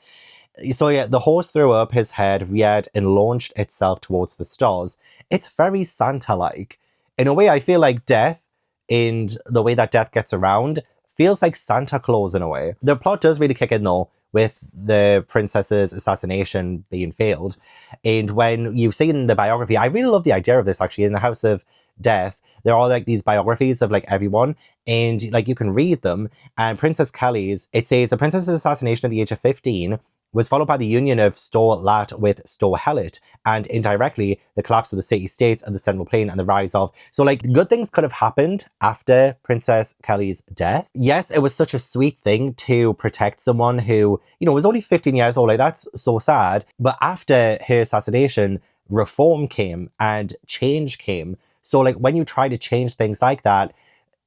So yeah, the horse threw up his head, reared, and launched itself towards the stars. It's very Santa-like. In a way, I feel like death, and the way that death gets around, feels like Santa Claus in a way. The plot does really kick in though, with the princess's assassination being failed. And when you see in the biography, I really love the idea of this actually, in the House of Death, there are like these biographies of like everyone, and like you can read them. And Princess Kelly's, it says the princess's assassination at the age of 15 was followed by the union of Stor Lat with Stor Hellet, and indirectly the collapse of the city-states of the Central Plain and the rise of... So like good things could have happened after Princess Kelly's death. Yes, it was such a sweet thing to protect someone who, you know, was only 15 years old. Like that's so sad. But after her assassination, reform came and change came. So like when you try to change things like that,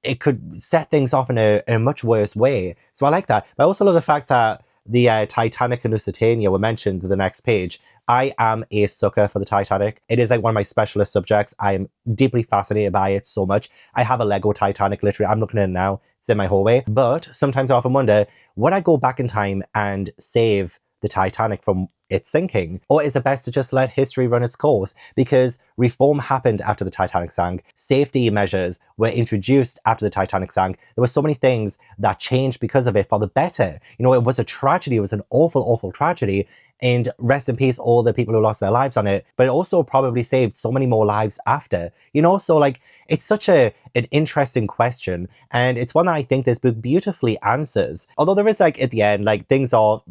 it could set things off in a much worse way. So I like that. But I also love the fact that the Titanic and Lusitania were mentioned in the next page. I am a sucker for the Titanic. It is like one of my specialist subjects. I am deeply fascinated by it so much. I have a Lego Titanic, literally. I'm looking at it now. It's in my hallway. But sometimes I often wonder, would I go back in time and save the Titanic from its sinking? Or is it best to just let history run its course? Because reform happened after the Titanic sank. Safety measures were introduced after the Titanic sank. There were so many things that changed because of it for the better. You know, it was a tragedy. It was an awful, awful tragedy. And rest in peace, all the people who lost their lives on it. But it also probably saved so many more lives after. You know, so like, it's such an interesting question. And it's one that I think this book beautifully answers. Although there is like, at the end, like things are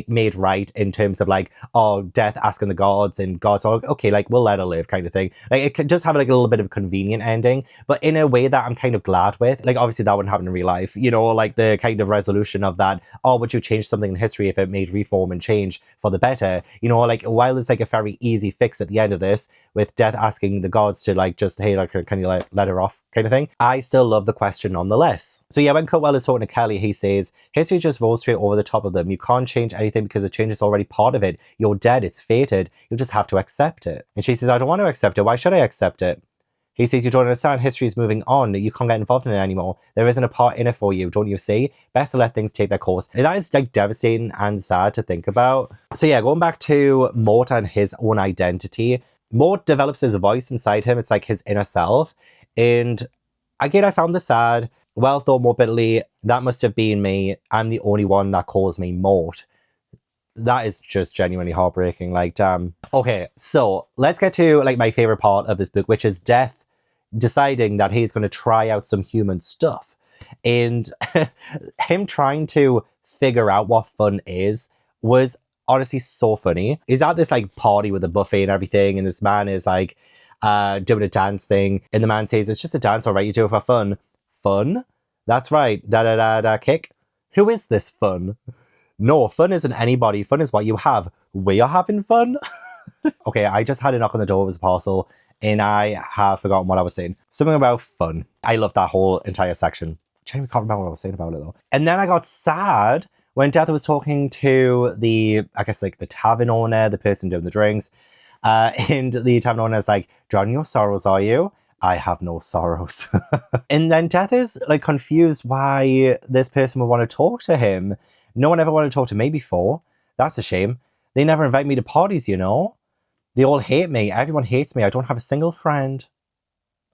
made right in terms of like, oh, death asking the gods, and gods are like, okay, like we'll let her live kind of thing. Like it could just have like a little bit of a convenient ending, but in a way that I'm kind of glad with. Like obviously that wouldn't happen in real life, you know, like the kind of resolution of that, oh, would you change something in history if it made reform and change for the better? You know, like while it's like a very easy fix at the end of this, with death asking the gods to like just, hey, like can you let her off kind of thing, I still love the question nonetheless. So yeah, when Cutwell is talking to Kelly, he says, history just rolls straight over the top of them. You can't change anything because the change is already part of it. You're dead, it's fated. You'll just have to accept it. And she says, I don't want to accept it. Why should I accept it? He says, you don't understand. History is moving on. You can't get involved in it anymore. There isn't a part in it for you. Don't you see? Best to let things take their course. And that is like devastating and sad to think about. So yeah, going back to Mort and his own identity, Mort develops his voice inside him. It's like his inner self. And again, I found this sad. Well thought more bitterly. That must have been me. I'm the only one that calls me Mort. That is just genuinely heartbreaking. Like, damn. Okay, so let's get to like my favorite part of this book, which is Death deciding that he's going to try out some human stuff. And him trying to figure out what fun is was honestly so funny. He's at this like party with a buffet and everything, and this man is like doing a dance thing, and the man says, it's just a dance, all right, you do it for fun. Fun? That's right. Da da da da kick. Who is this fun? No, fun isn't anybody. Fun is what you have. We are having fun. Okay, I just had a knock on the door. It was a parcel, and I have forgotten what I was saying. Something about fun. I love that whole entire section. I can't remember what I was saying about it though. And then I got sad when Death was talking to the, I guess like the tavern owner, the person doing the drinks. And the tavern owner is like, drowning your sorrows, are you? I have no sorrows. And then Death is like confused why this person would want to talk to him. No one ever wanted to talk to me before. That's a shame. They never invite me to parties, you know? They all hate me. Everyone hates me. I don't have a single friend.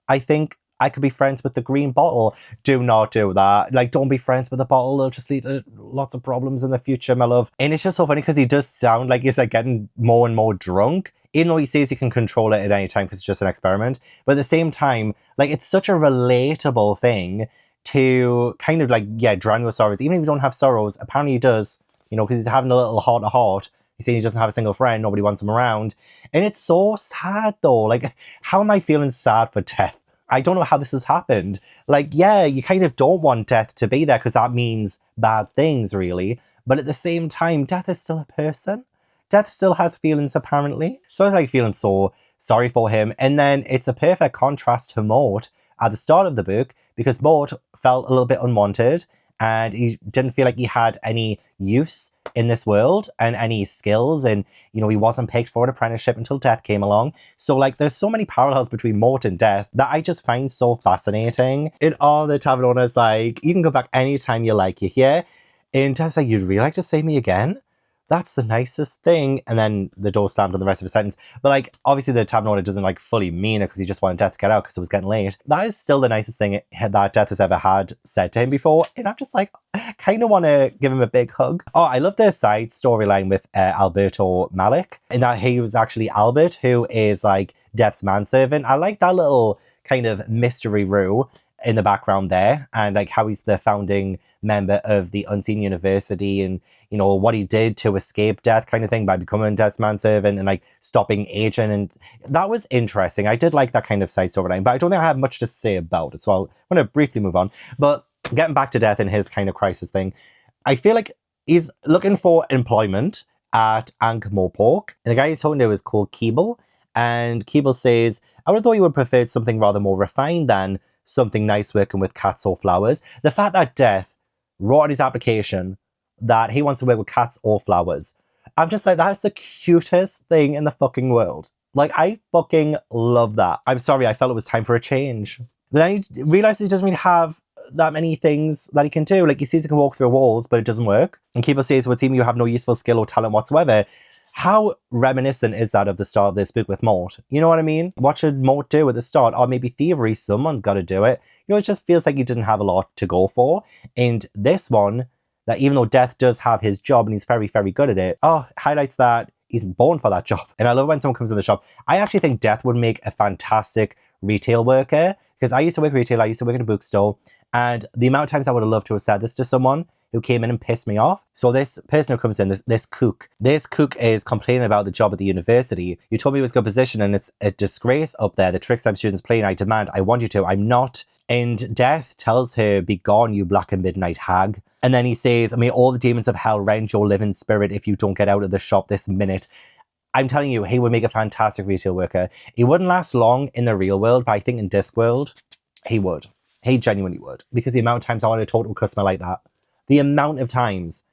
I think I could be friends with the green bottle. Do not do that. Like, don't be friends with the bottle. It'll just lead to lots of problems in the future, my love. And it's just so funny because he does sound like he's like getting more and more drunk, even though he says he can control it at any time because it's just an experiment. But at the same time, like, it's such a relatable thing to kind of like, yeah, drown your sorrows. Even if you don't have sorrows, apparently he does, you know, because he's having a little heart-to-heart. He's saying he doesn't have a single friend, nobody wants him around. And it's so sad though. Like, how am I feeling sad for death? I don't know how this has happened. Like, yeah, you kind of don't want death to be there because that means bad things, really. But at the same time, death is still a person. Death still has feelings, apparently. So I was like feeling so sorry for him. And then it's a perfect contrast to Mort at the start of the book because Mort felt a little bit unwanted and he didn't feel like he had any use in this world and any skills, and you know, he wasn't picked for an apprenticeship until death came along. So like, there's so many parallels between Mort and death that I just find so fascinating. In all the tavern owners, like, you can go back anytime you like, you're here. And death's like, you'd really like to see me again? That's the nicest thing. And then the door slammed on the rest of the sentence. But like, obviously the tavern owner doesn't like fully mean it because he just wanted Death to get out because it was getting late. That is still the nicest thing that Death has ever had said to him before. And I'm just like, kind of want to give him a big hug. Oh, I love the side storyline with Alberto Malik, in that he was actually Albert, who is like Death's manservant. I like that little kind of mystery roux in the background there, and like how he's the founding member of the Unseen University, and you know what he did to escape death kind of thing by becoming Death's manservant and like stopping aging. And that was interesting. I did like that kind of side storyline, but I don't think I have much to say about it, so I'm going to briefly move on. But getting back to Death and his kind of crisis thing, I feel like he's looking for employment at Ankh-Morpork, and the guy he's talking to is called Keeble, and Keeble says, I would have thought you would prefer something rather more refined than something nice working with cats or flowers. The fact that Death wrote on his application that he wants to work with cats or flowers, I'm just like, that's the cutest thing in the fucking world. Like, I fucking love that. I'm sorry, I felt it was time for a change. But then he realizes he doesn't really have that many things that he can do. Like, he sees he can walk through walls, but it doesn't work. And Keeble says, it would seem you have no useful skill or talent whatsoever. How reminiscent is that of the start of this book with Mort? You know what I mean? What should Mort do at the start? Or maybe thievery, someone's got to do it. You know, it just feels like he didn't have a lot to go for. And this one, that even though Death does have his job and he's very, very good at it, highlights that he's born for that job. And I love when someone comes in the shop. I actually think Death would make a fantastic retail worker, because I used to work retail, I used to work in a bookstore, and the amount of times I would have loved to have said this to someone who came in and pissed me off. So this person who comes in, this cook is complaining about the job at the university. You told me it was a good position and it's a disgrace up there. The tricks I'm students playing, I demand, I want you to, I'm not. And Death tells her, be gone, you black and midnight hag. And then he says, may all the demons of hell rend your living spirit if you don't get out of the shop this minute. I'm telling you, he would make a fantastic retail worker. He wouldn't last long in the real world, but I think in Discworld, he would. He genuinely would. Because the amount of times I want to talk to a customer like that. The amount of times.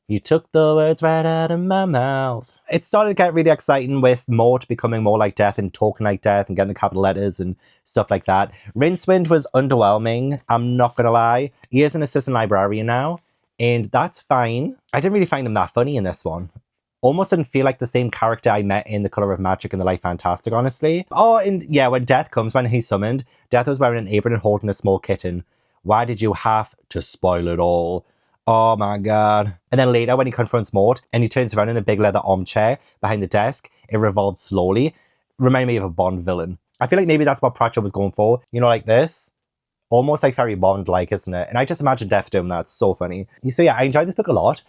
You took the words right out of my mouth. It started to get really exciting with Mort becoming more like Death and talking like Death and getting the capital letters and stuff like that. Rincewind was underwhelming, I'm not going to lie. He is an assistant librarian now, and that's fine. I didn't really find him that funny in this one. Almost didn't feel like the same character I met in The Colour of Magic and The Life Fantastic, honestly. Oh, and yeah, when Death comes, when he's summoned, Death was wearing an apron and holding a small kitten. Why did you have to spoil it all? Oh my god. And then later when he confronts Mort and he turns around in a big leather armchair behind the desk, it revolves slowly. Reminded me of a Bond villain. I feel like maybe that's what Pratchett was going for. You know, like this. Almost like very Bond-like, isn't it? And I just imagine Death doing that. It's so funny. So yeah, I enjoyed this book a lot.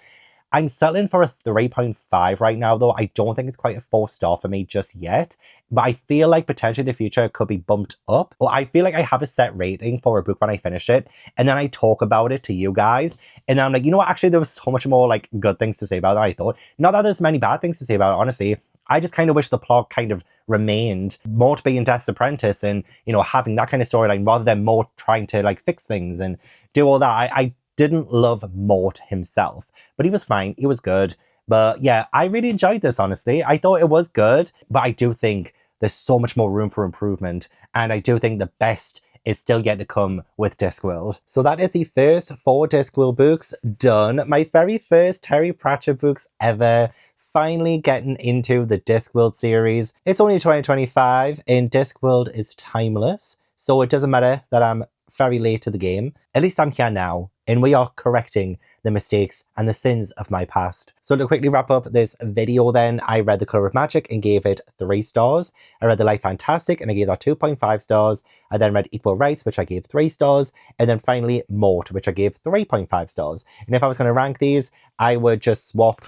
I'm settling for a 3.5 right now, though. I don't think it's quite a 4-star for me just yet. But I feel like potentially in the future it could be bumped up. Or I feel like I have a set rating for a book when I finish it. And then I talk about it to you guys. And then I'm like, you know what? Actually, there was so much more like good things to say about it than I thought. Not that there's many bad things to say about it, honestly. I just kind of wish the plot kind of remained Mort being Death's apprentice and, you know, having that kind of storyline rather than Mort trying to like fix things and do all that. I didn't love Mort himself, but he was fine. He was good. But yeah, I really enjoyed this, honestly. I thought it was good, but I do think there's so much more room for improvement. And I do think the best is still yet to come with Discworld. So that is the first 4 Discworld books done. My very first Terry Pratchett books ever. Finally getting into the Discworld series. It's only 2025 and Discworld is timeless. So it doesn't matter that I'm very late to the game. At least I'm here now, and we are correcting the mistakes and the sins of my past. So to quickly wrap up this video then, I read The Colour of Magic and gave it 3 stars. I read The Light Fantastic and I gave that 2.5 stars. I then read Equal Rites, which I gave 3 stars. And then finally Mort, which I gave 3.5 stars. And if I was going to rank these, I would just swap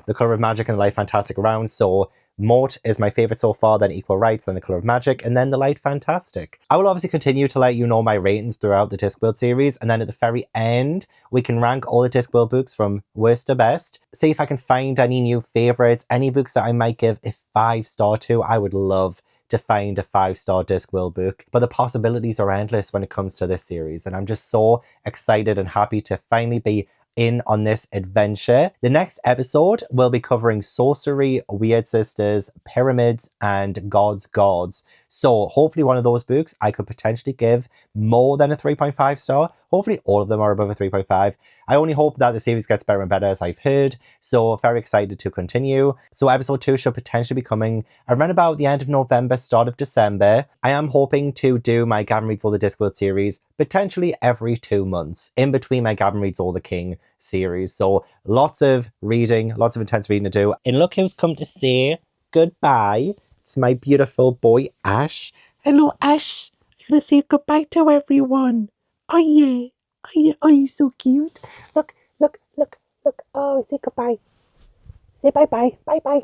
The Colour of Magic and The Light Fantastic around. So Mort is my favourite so far, then Equal Rites, then The Colour of Magic, and then The Light Fantastic. I will obviously continue to let you know my ratings throughout the Discworld series, and then at the very end, we can rank all the Discworld books from worst to best. See if I can find any new favourites, any books that I might give a 5-star to. I would love to find a 5-star Discworld book, but the possibilities are endless when it comes to this series, and I'm just so excited and happy to finally be in on this adventure. The next episode will be covering sorcery, weird sisters, pyramids, and gods. So hopefully one of those books I could potentially give more than a 3.5 star. Hopefully all of them are above a 3.5. I only hope that the series gets better and better, as I've heard. So very excited to continue. So episode 2 should potentially be coming around about the end of November, start of December. I am hoping to do my Gavin Reads All the Discworld series potentially every 2 months, in between my Gavin Reads All the King series. So lots of reading, lots of intense reading to do. And look who's come to say goodbye. It's my beautiful boy Ash. Hello Ash. I'm gonna say goodbye to everyone. Oh yeah. Oh yeah. Oh, you're so cute. Look. Oh, say goodbye. Say bye-bye. Bye-bye.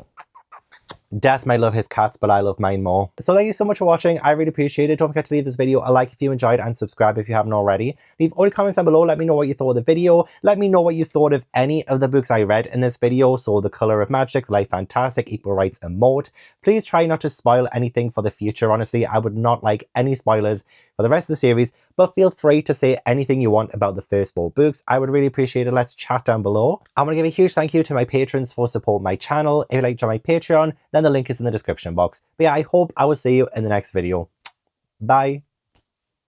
Death might love his cats, but I love mine more. So thank you so much for watching. I really appreciate it. Don't forget to leave this video a like if you enjoyed and subscribe if you haven't already. Leave all your comments down below. Let me know what you thought of the video. Let me know what you thought of any of the books I read in this video. So The Colour of Magic, The Light Fantastic, Equal Rites and Mort. Please try not to spoil anything for the future. Honestly, I would not like any spoilers for the rest of the series, but feel free to say anything you want about the first 4 books. I would really appreciate it. Let's chat down below. I want to give a huge thank you to my patrons for supporting my channel. If you'd like to join my Patreon, then the link is in the description box. But yeah, I hope I will see you in the next video. Bye.